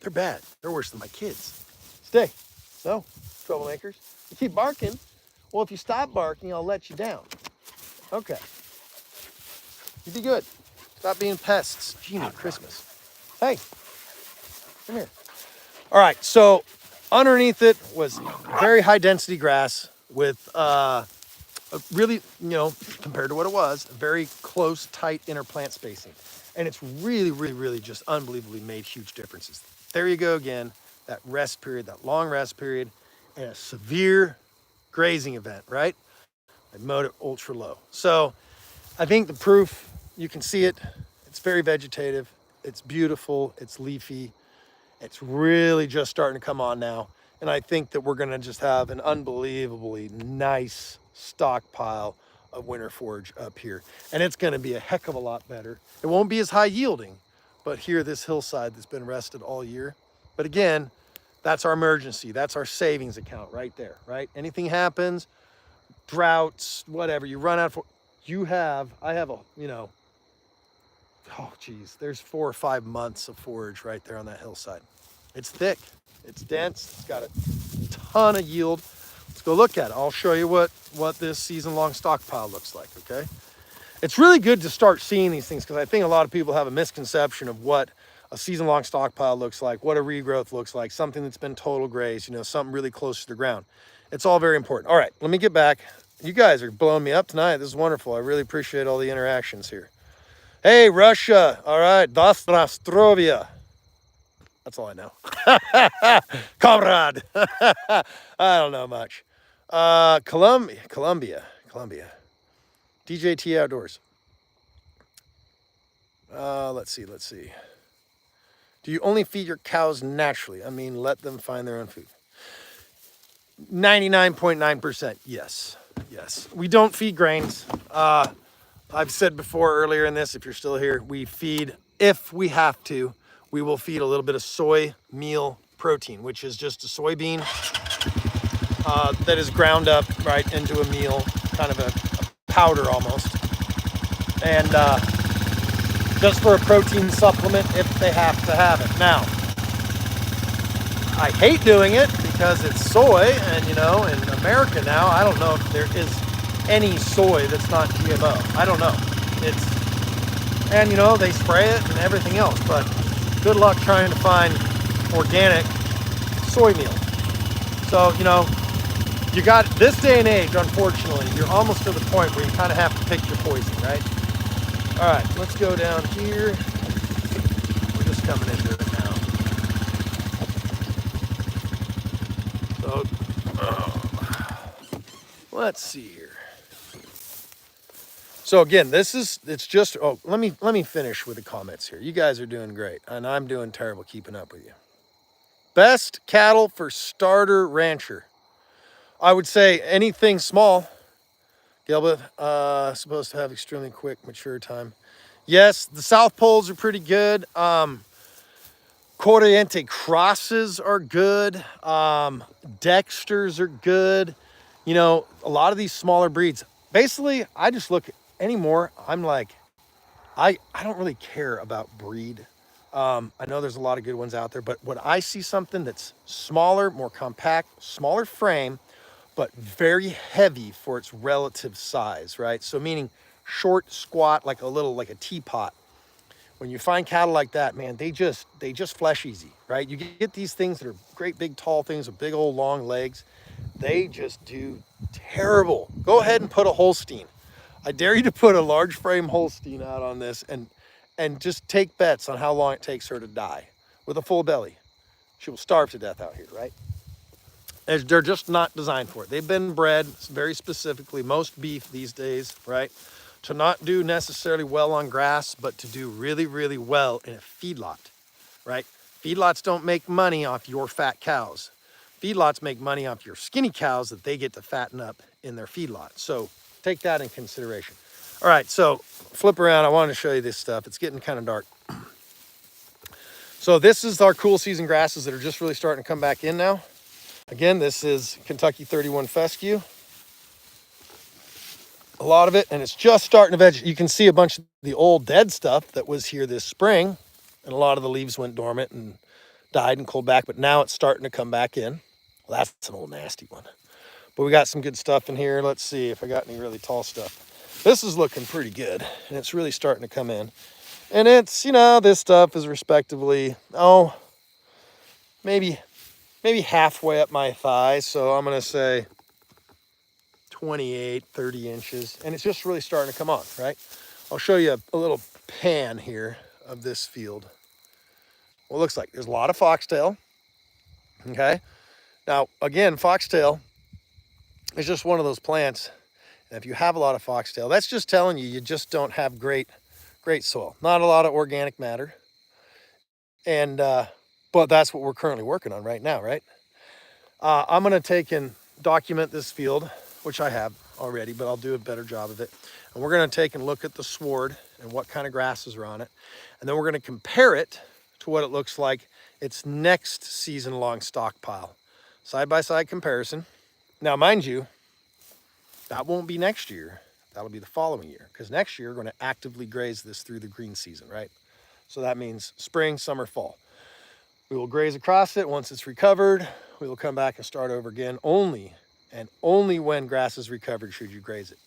They're bad. They're worse than my kids. Stay. No, troublemakers. You keep barking. Well, if you stop barking, I'll let you down. Okay. You be good. Stop being pests. Gee, Christmas. Hey, come here. All right, so underneath it was very high density grass with a really, compared to what it was, very close, tight interplant spacing. And it's really, really, really just unbelievably made huge differences. There you go again, that rest period, that long rest period, and a severe grazing event, right? I mowed it ultra low. So I think the proof, you can see it. It's very vegetative. It's beautiful. It's leafy. It's really just starting to come on now. And I think that we're going to just have an unbelievably nice stockpile of winter forage up here. And it's going to be a heck of a lot better. It won't be as high yielding, but here, this hillside that's been rested all year. But again, that's our emergency. That's our savings account right there, right? Anything happens, droughts, whatever, you run out for, I have a, oh geez, there's 4 or 5 months of forage right there on that hillside. It's thick, it's dense, it's got a ton of yield. Let's go look at it. I'll show you what this season-long stockpile looks like, okay? It's really good to start seeing these things because I think a lot of people have a misconception of what a season-long stockpile looks like, what a regrowth looks like, something that's been total grazed, something really close to the ground. It's all very important. All right, let me get back. You guys are blowing me up tonight. This is wonderful. I really appreciate all the interactions here. Hey, Russia. All right, Dostrovia. That's all I know. Comrade. I don't know much. Columbia. DJT Outdoors. Let's see. Do you only feed your cows naturally? I mean, let them find their own food. 99.9% yes. Yes. We don't feed grains. I've said before earlier in this, if you're still here, we feed, if we have to, we will feed a little bit of soy meal protein, which is just a soybean that is ground up right into a meal, kind of a powder almost. And just for a protein supplement if they have to have it. Now, I hate doing it because it's soy, and you know, in America now, I don't know if there is any soy that's not GMO. I don't know. And you know, they spray it and everything else, but good luck trying to find organic soy meal. So, you know, you got this day and age, unfortunately, you're almost to the point where you kind of have to pick your poison, right? All right, let's go down here. We're just coming into it now. So, let's see here. So again, it's just, let me finish with the comments here. You guys are doing great, and I'm doing terrible keeping up with you. Best cattle for starter rancher. I would say anything small. Gilbert, supposed to have extremely quick mature time. Yes, the South Poles are pretty good. Corriente crosses are good. Dexters are good. You know, a lot of these smaller breeds. Basically, I just look anymore. I'm like, I don't really care about breed. I know there's a lot of good ones out there, but when I see something that's smaller, more compact, smaller frame, but very heavy for its relative size, right? So meaning short, squat, like a teapot. When you find cattle like that, man, they just flesh easy, right? You get these things that are great big tall things with big old long legs. They just do terrible. Go ahead and put a Holstein. I dare you to put a large frame Holstein out on this and just take bets on how long it takes her to die with a full belly. She will starve to death out here, right? They're just not designed for it. They've been bred very specifically, most beef these days, right? To not do necessarily well on grass, but to do really, really well in a feedlot, right? Feedlots don't make money off your fat cows. Feedlots make money off your skinny cows that they get to fatten up in their feedlot. So take that in consideration. All right, so flip around. I wanted to show you this stuff. It's getting kind of dark. So this is our cool season grasses that are just really starting to come back in now. Again, this is Kentucky 31 fescue. A lot of it, and it's just starting to vegetate. You can see a bunch of the old dead stuff that was here this spring, and a lot of the leaves went dormant and died and cooled back, but now it's starting to come back in. Well, that's an old nasty one. But we got some good stuff in here. Let's see if I got any really tall stuff. This is looking pretty good, and it's really starting to come in. And it's, you know, this stuff is respectively, maybe halfway up my thigh. So I'm going to say 28, 30 inches. And it's just really starting to come on, right? I'll show you a little pan here of this field. Well, it looks like there's a lot of foxtail. Okay. Now, again, foxtail is just one of those plants. And if you have a lot of foxtail, that's just telling you just don't have great soil. Not a lot of organic matter. And, but that's what we're currently working on right now, right? I'm going to take and document this field, which I have already, but I'll do a better job of it. And we're going to take and look at the sward and what kind of grasses are on it. And then we're going to compare it to what it looks like its next season long stockpile. Side-by-side comparison. Now, mind you, that won't be next year. That'll be the following year, because next year we're going to actively graze this through the green season, right? So that means spring, summer, fall. We will graze across it. Once it's recovered, we will come back and start over again. Only when grass is recovered should you graze it.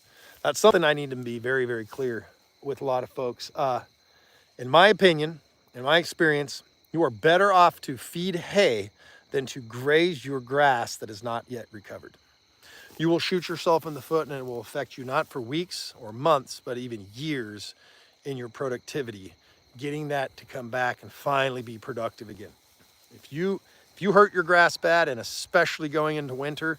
That's something I need to be very, very clear with a lot of folks. In my opinion, in my experience, you are better off to feed hay than to graze your grass that is not yet recovered. You will shoot yourself in the foot, and it will affect you not for weeks or months, but even years in your productivity, getting that to come back and finally be productive again. If you hurt your grass bad, and especially going into winter,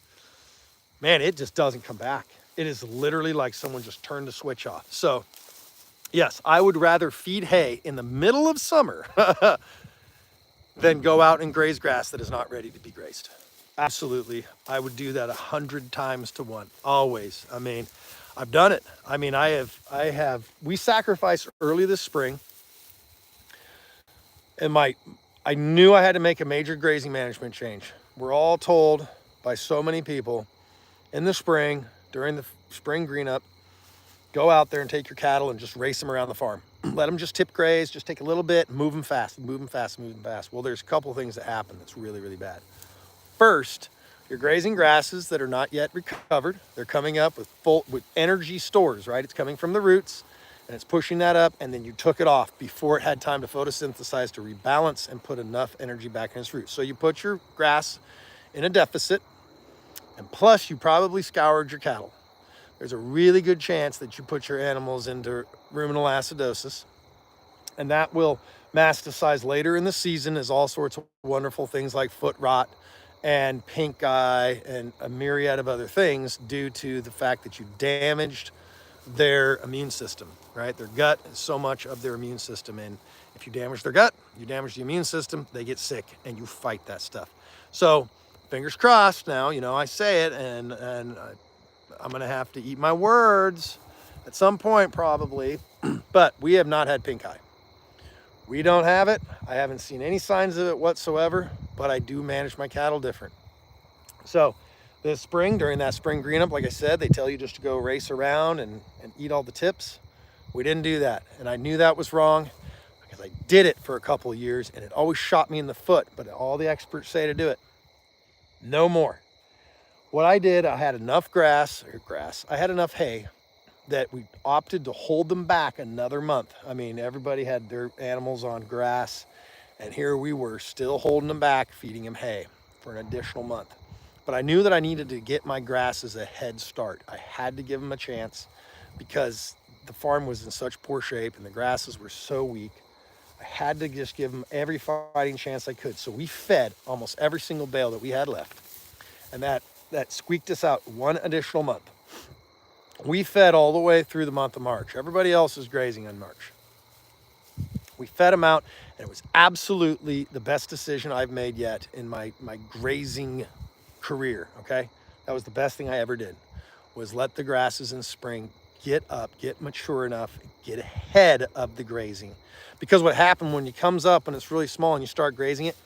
man, it just doesn't come back. It is literally like someone just turned the switch off. So Yes, I would rather feed hay in the middle of summer than go out and graze grass that is not ready to be grazed. Absolutely. I would do that 100 times to 1. Always. I mean, I've done it. I mean, we sacrificed early this spring, and I knew I had to make a major grazing management change. We're all told by so many people in the spring, during the spring green up, go out there and take your cattle and just race them around the farm. Let them just tip graze, just take a little bit, move them fast, move them fast, move them fast. Well, there's a couple things that happen that's really, really bad. First, you're grazing grasses that are not yet recovered. They're coming up with energy stores, right? It's coming from the roots and it's pushing that up, and then you took it off before it had time to photosynthesize to rebalance and put enough energy back in its roots. So you put your grass in a deficit, and plus you probably scoured your cattle. There's a really good chance that you put your animals into ruminal acidosis, and that will masticize later in the season as all sorts of wonderful things like foot rot and pink eye and a myriad of other things due to the fact that you damaged their immune system, right? Their gut is so much of their immune system, and if you damage their gut, you damage the immune system, they get sick, and you fight that stuff. So fingers crossed now, I say it, and I'm gonna have to eat my words at some point probably, but we have not had pink eye. We don't have it. I haven't seen any signs of it whatsoever, but I do manage my cattle different. So this spring, during that spring green up, like I said, they tell you just to go race around and eat all the tips. We didn't do that. And I knew that was wrong because I did it for a couple of years and it always shot me in the foot, but all the experts say to do it. No more. What I did, I had enough I had enough hay that we opted to hold them back another month. I mean, everybody had their animals on grass, and here we were still holding them back, feeding them hay for an additional month. But I knew that I needed to get my grasses a head start. I had to give them a chance because the farm was in such poor shape and the grasses were so weak. I had to just give them every fighting chance I could. So we fed almost every single bale that we had left, and that squeaked us out one additional month. We fed all the way through the month of March. Everybody else is grazing in March. We fed them out, and it was absolutely the best decision I've made yet in my grazing career, okay? That was the best thing I ever did, was let the grasses in spring get up, get mature enough, get ahead of the grazing. Because what happened when it comes up and it's really small and you start grazing it,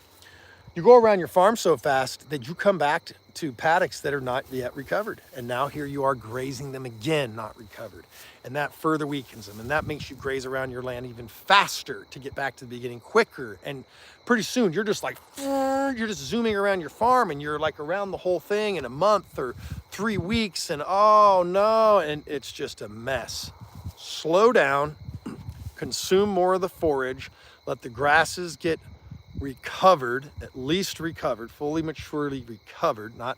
you go around your farm so fast that you come back to paddocks that are not yet recovered. And now here you are grazing them again, not recovered. And that further weakens them. And that makes you graze around your land even faster to get back to the beginning quicker. And pretty soon you're just like, you're just zooming around your farm and you're like around the whole thing in a month or 3 weeks. And oh no, and it's just a mess. Slow down, consume more of the forage, let the grasses get recovered, at least recovered, fully maturely recovered, not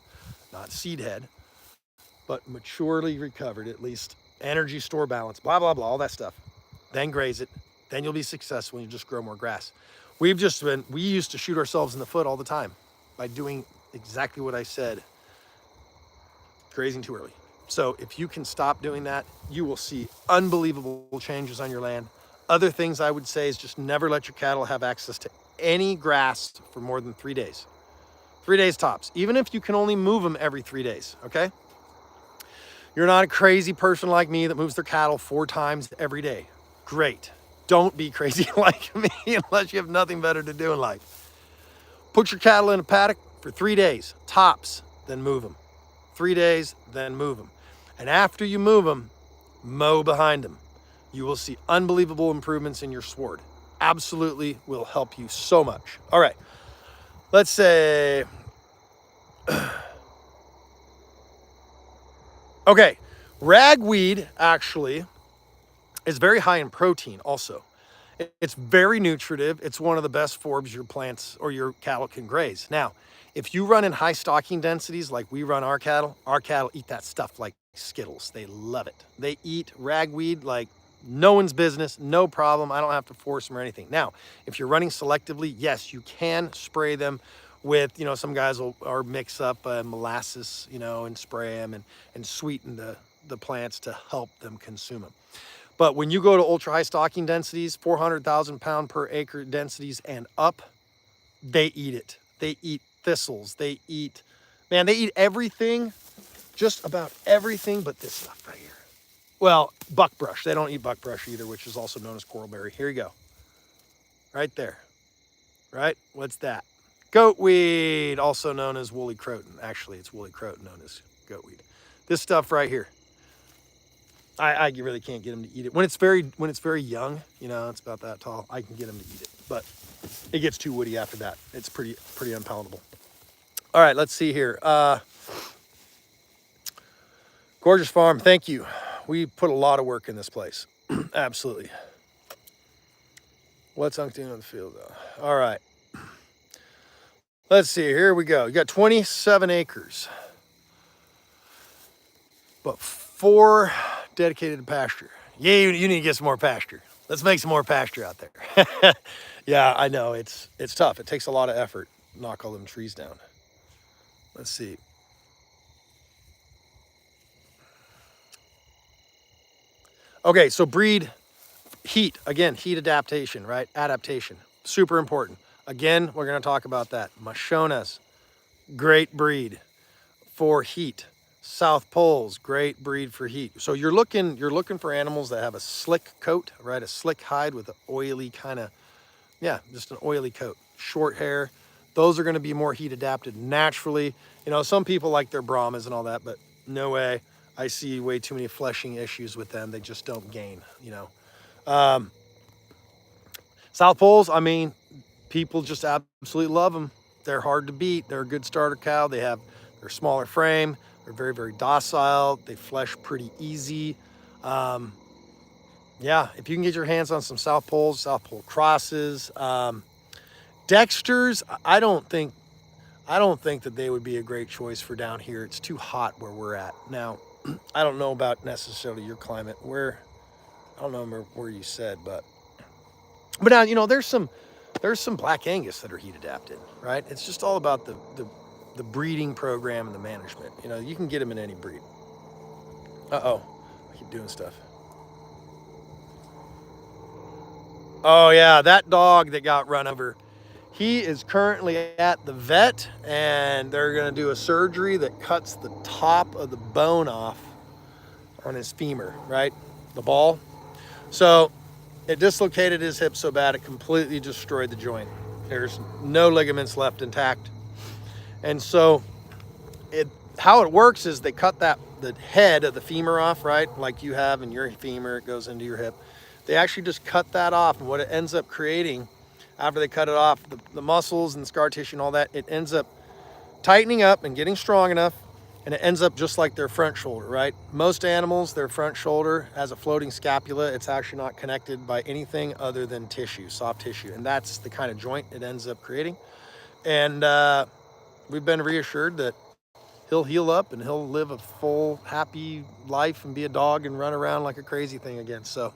seed head, but maturely recovered, at least energy store balance, blah, blah, blah, all that stuff. Then graze it. Then you'll be successful when you just grow more grass. We used to shoot ourselves in the foot all the time by doing exactly what I said, grazing too early. So if you can stop doing that, you will see unbelievable changes on your land. Other things I would say is just never let your cattle have access to any grass for more than 3 days. 3 days tops, even if you can only move them every 3 days, okay? You're not a crazy person like me that moves their cattle 4 times every day. Great. Don't be crazy like me unless you have nothing better to do in life. Put your cattle in a paddock for 3 days, tops, then move them. 3 days, then move them. And after you move them, mow behind them. You will see unbelievable improvements in your sward. Absolutely will help you so much. All right, let's say, okay, ragweed actually is very high in protein also. It's very nutritive. It's one of the best forbs your plants or your cattle can graze. Now, if you run in high stocking densities like we run our cattle eat that stuff like Skittles. They love it. They eat ragweed like no one's business, no problem. I don't have to force them or anything. Now, if you're running selectively, yes, you can spray them with, some guys will mix up molasses, and spray them and sweeten the plants to help them consume them. But when you go to ultra high stocking densities, 400,000 pound per acre densities and up, they eat it. They eat thistles. They eat, man, they eat everything, just about everything but this stuff right here. Well, buckbrush. They don't eat buckbrush either, which is also known as coralberry. Here you go. Right there. Right? What's that? Goatweed, also known as woolly croton. Actually, it's woolly croton known as goatweed. This stuff right here. I really can't get them to eat it. When it's very young, you know, it's about that tall, I can get them to eat it. But it gets too woody after that. It's pretty unpalatable. All right, let's see here. Gorgeous farm, thank you. We put a lot of work in this place. Absolutely. What's Unc doing on the field though? All right. Let's see, here we go. You got 27 acres, but 4 dedicated to pasture. Yeah, you need to get some more pasture. Let's make some more pasture out there. Yeah, I know, it's tough. It takes a lot of effort to knock all them trees down. Let's see. Okay, so breed heat. Again, heat adaptation, right? Adaptation. Super important. Again, we're going to talk about that. Mashonas, great breed for heat. South Poles, great breed for heat. So you're looking for animals that have a slick coat, right? A slick hide with an oily kind of, yeah, just an oily coat. Short hair. Those are going to be more heat adapted naturally. You know, some people like their Brahmas and all that, but no way. I see way too many fleshing issues with them. They just don't gain, you know. South Poles, I mean, people just absolutely love them. They're hard to beat. They're a good starter cow. They're smaller frame. They're very, very docile. They flesh pretty easy. Yeah, if you can get your hands on some South Poles, South Pole crosses. Dexters, I don't think that they would be a great choice for down here. It's too hot where we're at. Now, I don't know about necessarily your climate. I don't know where you said, but now, you know, there's some Black Angus that are heat adapted, right? It's just all about the breeding program and the management. You know, you can get them in any breed. Uh-oh, I keep doing stuff. Oh yeah, that dog that got run over, he is currently at the vet, and they're gonna do a surgery that cuts the top of the bone off on his femur, right? The ball. So it dislocated his hip so bad it completely destroyed the joint. There's no ligaments left intact. And so how it works is they cut the head of the femur off, right? Like you have in your femur, it goes into your hip. They actually just cut that off, and what it ends up creating after they cut it off, the muscles and the scar tissue and all that, it ends up tightening up and getting strong enough, and it ends up just like their front shoulder, right? Most animals, their front shoulder has a floating scapula. It's actually not connected by anything other than tissue, soft tissue, and that's the kind of joint it ends up creating. And we've been reassured that he'll heal up and he'll live a full, happy life and be a dog and run around like a crazy thing again. So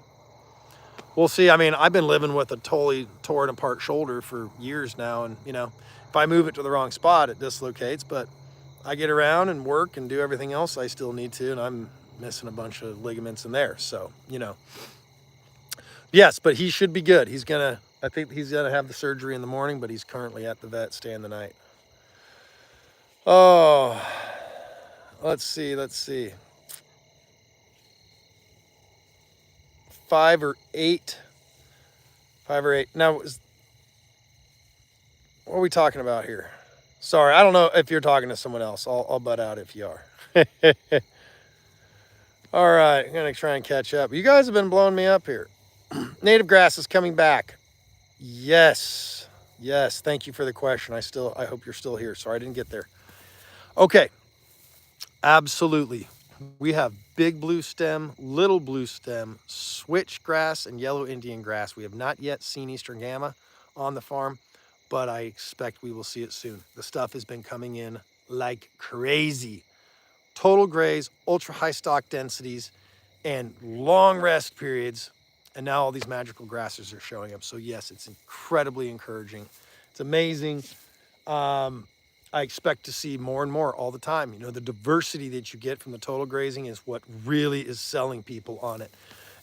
we'll see. I mean, I've been living with a totally torn apart shoulder for years now, and you know, if I move it to the wrong spot, it dislocates, but I get around and work and do everything else I still need to, and I'm missing a bunch of ligaments in there. So, you know, yes, but he should be good. I think he's gonna have the surgery in the morning, but he's currently at the vet staying the night. Oh, let's see. 5 or 8. Now, what are we talking about here? Sorry, I don't know if you're talking to someone else. I'll butt out if you are. All right, I'm gonna try and catch up. You guys have been blowing me up here. Native grass is coming back. Yes. Thank you for the question. I hope you're still here. Sorry I didn't get there. Okay. Absolutely. We have big blue stem, little blue stem, switchgrass, and yellow Indian grass. We have not yet seen Eastern Gamma on the farm, but I expect we will see it soon. The stuff has been coming in like crazy. Total grays, ultra high stock densities, and long rest periods. And now all these magical grasses are showing up. So yes, it's incredibly encouraging. It's amazing. I expect to see more and more all the time. You know, the diversity that you get from the total grazing is what really is selling people on it.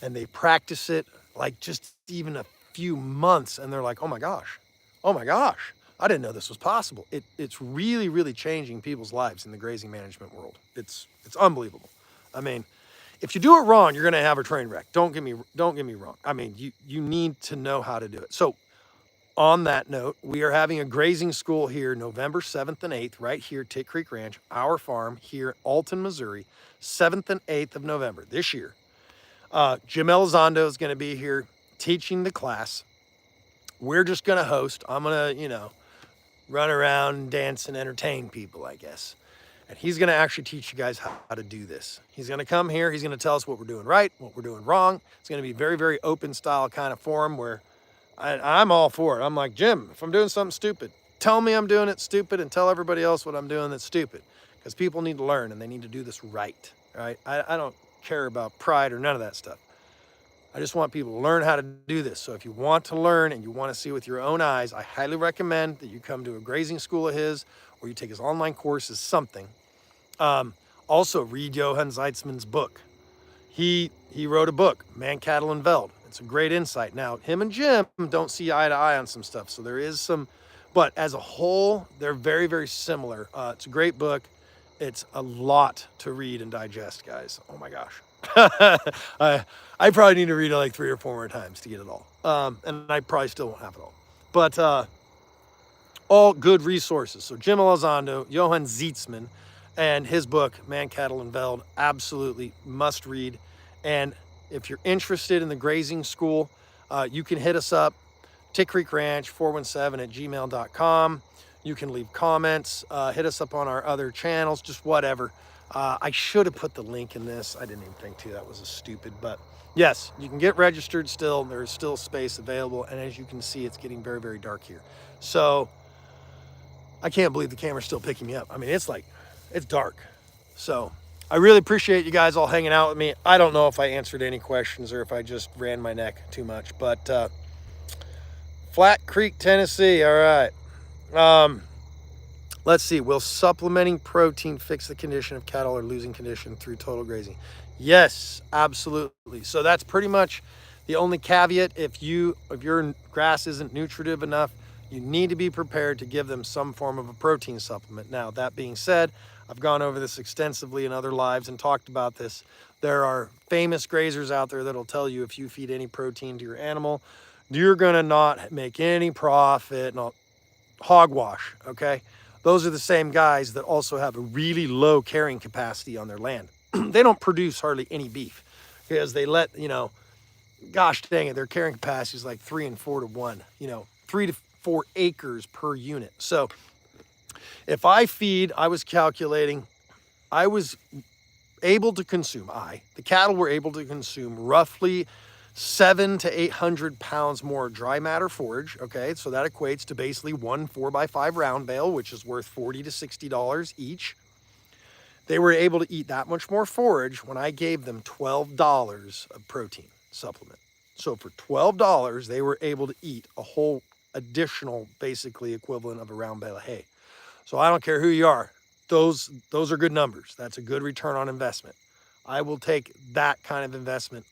and they practice it like just even a few months, and they're like, oh my gosh, I didn't know this was possible. It's really, really changing people's lives in the grazing management world. It's unbelievable. I mean, if you do it wrong, you're going to have a train wreck. Don't get me wrong. I mean, you need to know how to do it. So on that note, we are having a grazing school here November 7th and 8th, right here, Tick Creek Ranch, our farm here in Alton, Missouri, 7th and 8th of November this year. Jim Elizondo is going to be here teaching the class. We're just going to host. I'm going to, run around, dance, and entertain people, I guess. And he's going to actually teach you guys how to do this. He's going to come here. He's going to tell us what we're doing right, what we're doing wrong. It's going to be very, very open style kind of forum where I'm all for it. I'm like, Jim, if I'm doing something stupid, tell me I'm doing it stupid and tell everybody else what I'm doing that's stupid. Because people need to learn and they need to do this right, right? I don't care about pride or none of that stuff. I just want people to learn how to do this. So if you want to learn and you want to see with your own eyes, I highly recommend that you come to a grazing school of his or you take his online courses, something. Also, read Johann Zeitzman's book. He wrote a book, Man, Cattle, and Veld. It's a great insight. Now, him and Jim don't see eye to eye on some stuff, so there is some, but as a whole, they're very, very similar. It's a great book. It's a lot to read and digest, guys. Oh my gosh. I probably need to read it like 3 or 4 more times to get it all. And I probably still won't have it all. But all good resources. So Jim Elizondo, Johann Zeitzman, and his book, Man, Cattle, and Veld, absolutely must read. And if you're interested in the grazing school, you can hit us up, Tick Creek Ranch 417@gmail.com. You can leave comments, hit us up on our other channels, just whatever. I should have put the link in this. I didn't even think to. That was a stupid, but yes, you can get registered still. There's still space available. And as you can see, it's getting very, very dark here. So I can't believe the camera's still picking me up. I mean, it's dark. So I really appreciate you guys all hanging out with me. I don't know if I answered any questions or if I just ran my neck too much, but Flat Creek, Tennessee. All right. Let's see. Will supplementing protein fix the condition of cattle or losing condition through total grazing? Yes, absolutely. So that's pretty much the only caveat. If your grass isn't nutritive enough, you need to be prepared to give them some form of a protein supplement. Now, that being said, I've gone over this extensively in other lives and talked about this. There are famous grazers out there that'll tell you if you feed any protein to your animal, you're going to not make any profit and all. Hogwash, okay? Those are the same guys that also have a really low carrying capacity on their land. They don't produce hardly any beef because they let, gosh dang it, their carrying capacity is like 3 and 4 to 1, 3 to 4 acres per unit. So if I was calculating, I was able to consume, the cattle were able to consume roughly 700 to 800 pounds more dry matter forage. Okay, so that equates to basically one 4x5 round bale, which is worth $40 to $60 each. They were able to eat that much more forage when I gave them $12 of protein supplement. So for $12, they were able to eat a whole additional, basically equivalent of a round bale of hay. So I don't care who you are. Those are good numbers. That's a good return on investment. I will take that kind of investment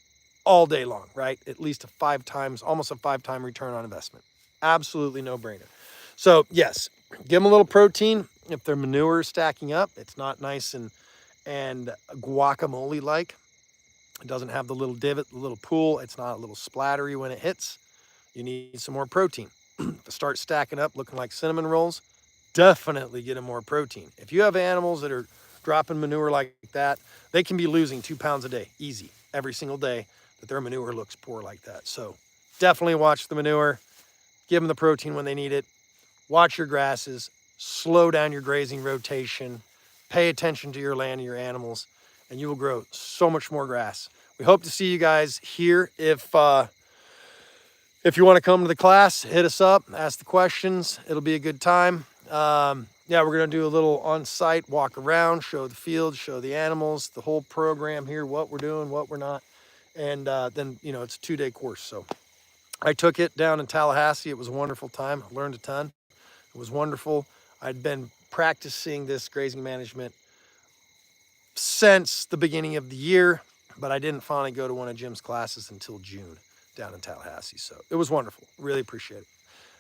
all day long, right? At least almost a 5-time return on investment. Absolutely no brainer. So yes, give them a little protein. If their manure is stacking up, it's not nice and guacamole like. It doesn't have the little divot, the little pool. It's not a little splattery when it hits. You need some more protein. To start stacking up looking like cinnamon rolls, definitely get them more protein. If you have animals that are dropping manure like that, they can be losing 2 pounds a day, easy, every single day that their manure looks poor like that. So definitely watch the manure, give them the protein when they need it, watch your grasses, slow down your grazing rotation, pay attention to your land and your animals, and you will grow so much more grass. We hope to see you guys here. If you want to come to the class, hit us up, ask the questions. It'll be a good time. Yeah, we're going to do a little on-site walk around, show the field, show the animals, the whole program here, what we're doing, what we're not. And then, it's a 2-day course. So I took it down in Tallahassee. It was a wonderful time. I learned a ton. It was wonderful. I'd been practicing this grazing management since the beginning of the year. but I didn't finally go to one of Jim's classes until June down in Tallahassee. So it was wonderful. Really appreciate it.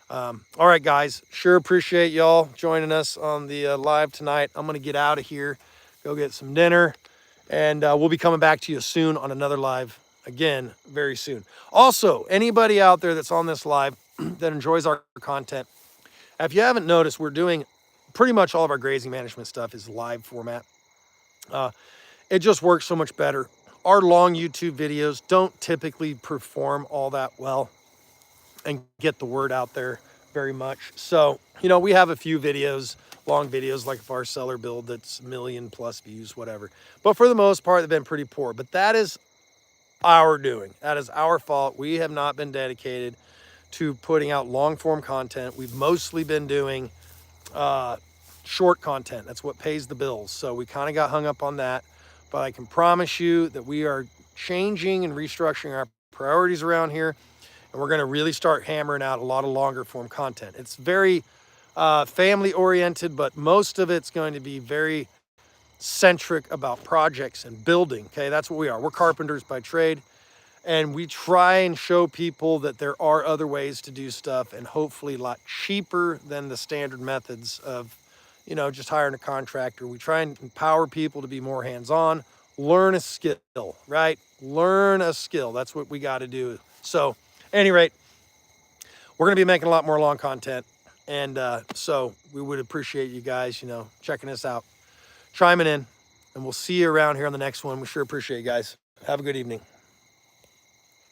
All right, guys, sure appreciate y'all joining us on the live tonight. I'm going to get out of here, go get some dinner, and we'll be coming back to you soon on another live again very soon. Also, anybody out there that's on this live that enjoys our content, if you haven't noticed, we're doing pretty much all of our grazing management stuff is live format. It just works so much better. Our long YouTube videos don't typically perform all that well and get the word out there very much. So, you know, we have a few videos, long videos like our seller build that's 1 million plus views, whatever. But for the most part, they've been pretty poor. But that is our doing. That is our fault. We have not been dedicated to putting out long form content. We've mostly been doing short content. That's what pays the bills. So we kind of got hung up on that. But I can promise you that we are changing and restructuring our priorities around here. And we're going to really start hammering out a lot of longer form content. It's very family oriented, but most of it's going to be very centric about projects and building. Okay, that's what we are. We're carpenters by trade. And we try and show people that there are other ways to do stuff, and hopefully a lot cheaper than the standard methods of, you know, just hiring a contractor. We try and empower people to be more hands-on, learn a skill, right? Learn a skill. That's what we got to do. So, at any rate, we're going to be making a lot more long content. And so we would appreciate you guys, you know, checking us out, chiming in, and we'll see you around here on the next one. We sure appreciate you guys. Have a good evening.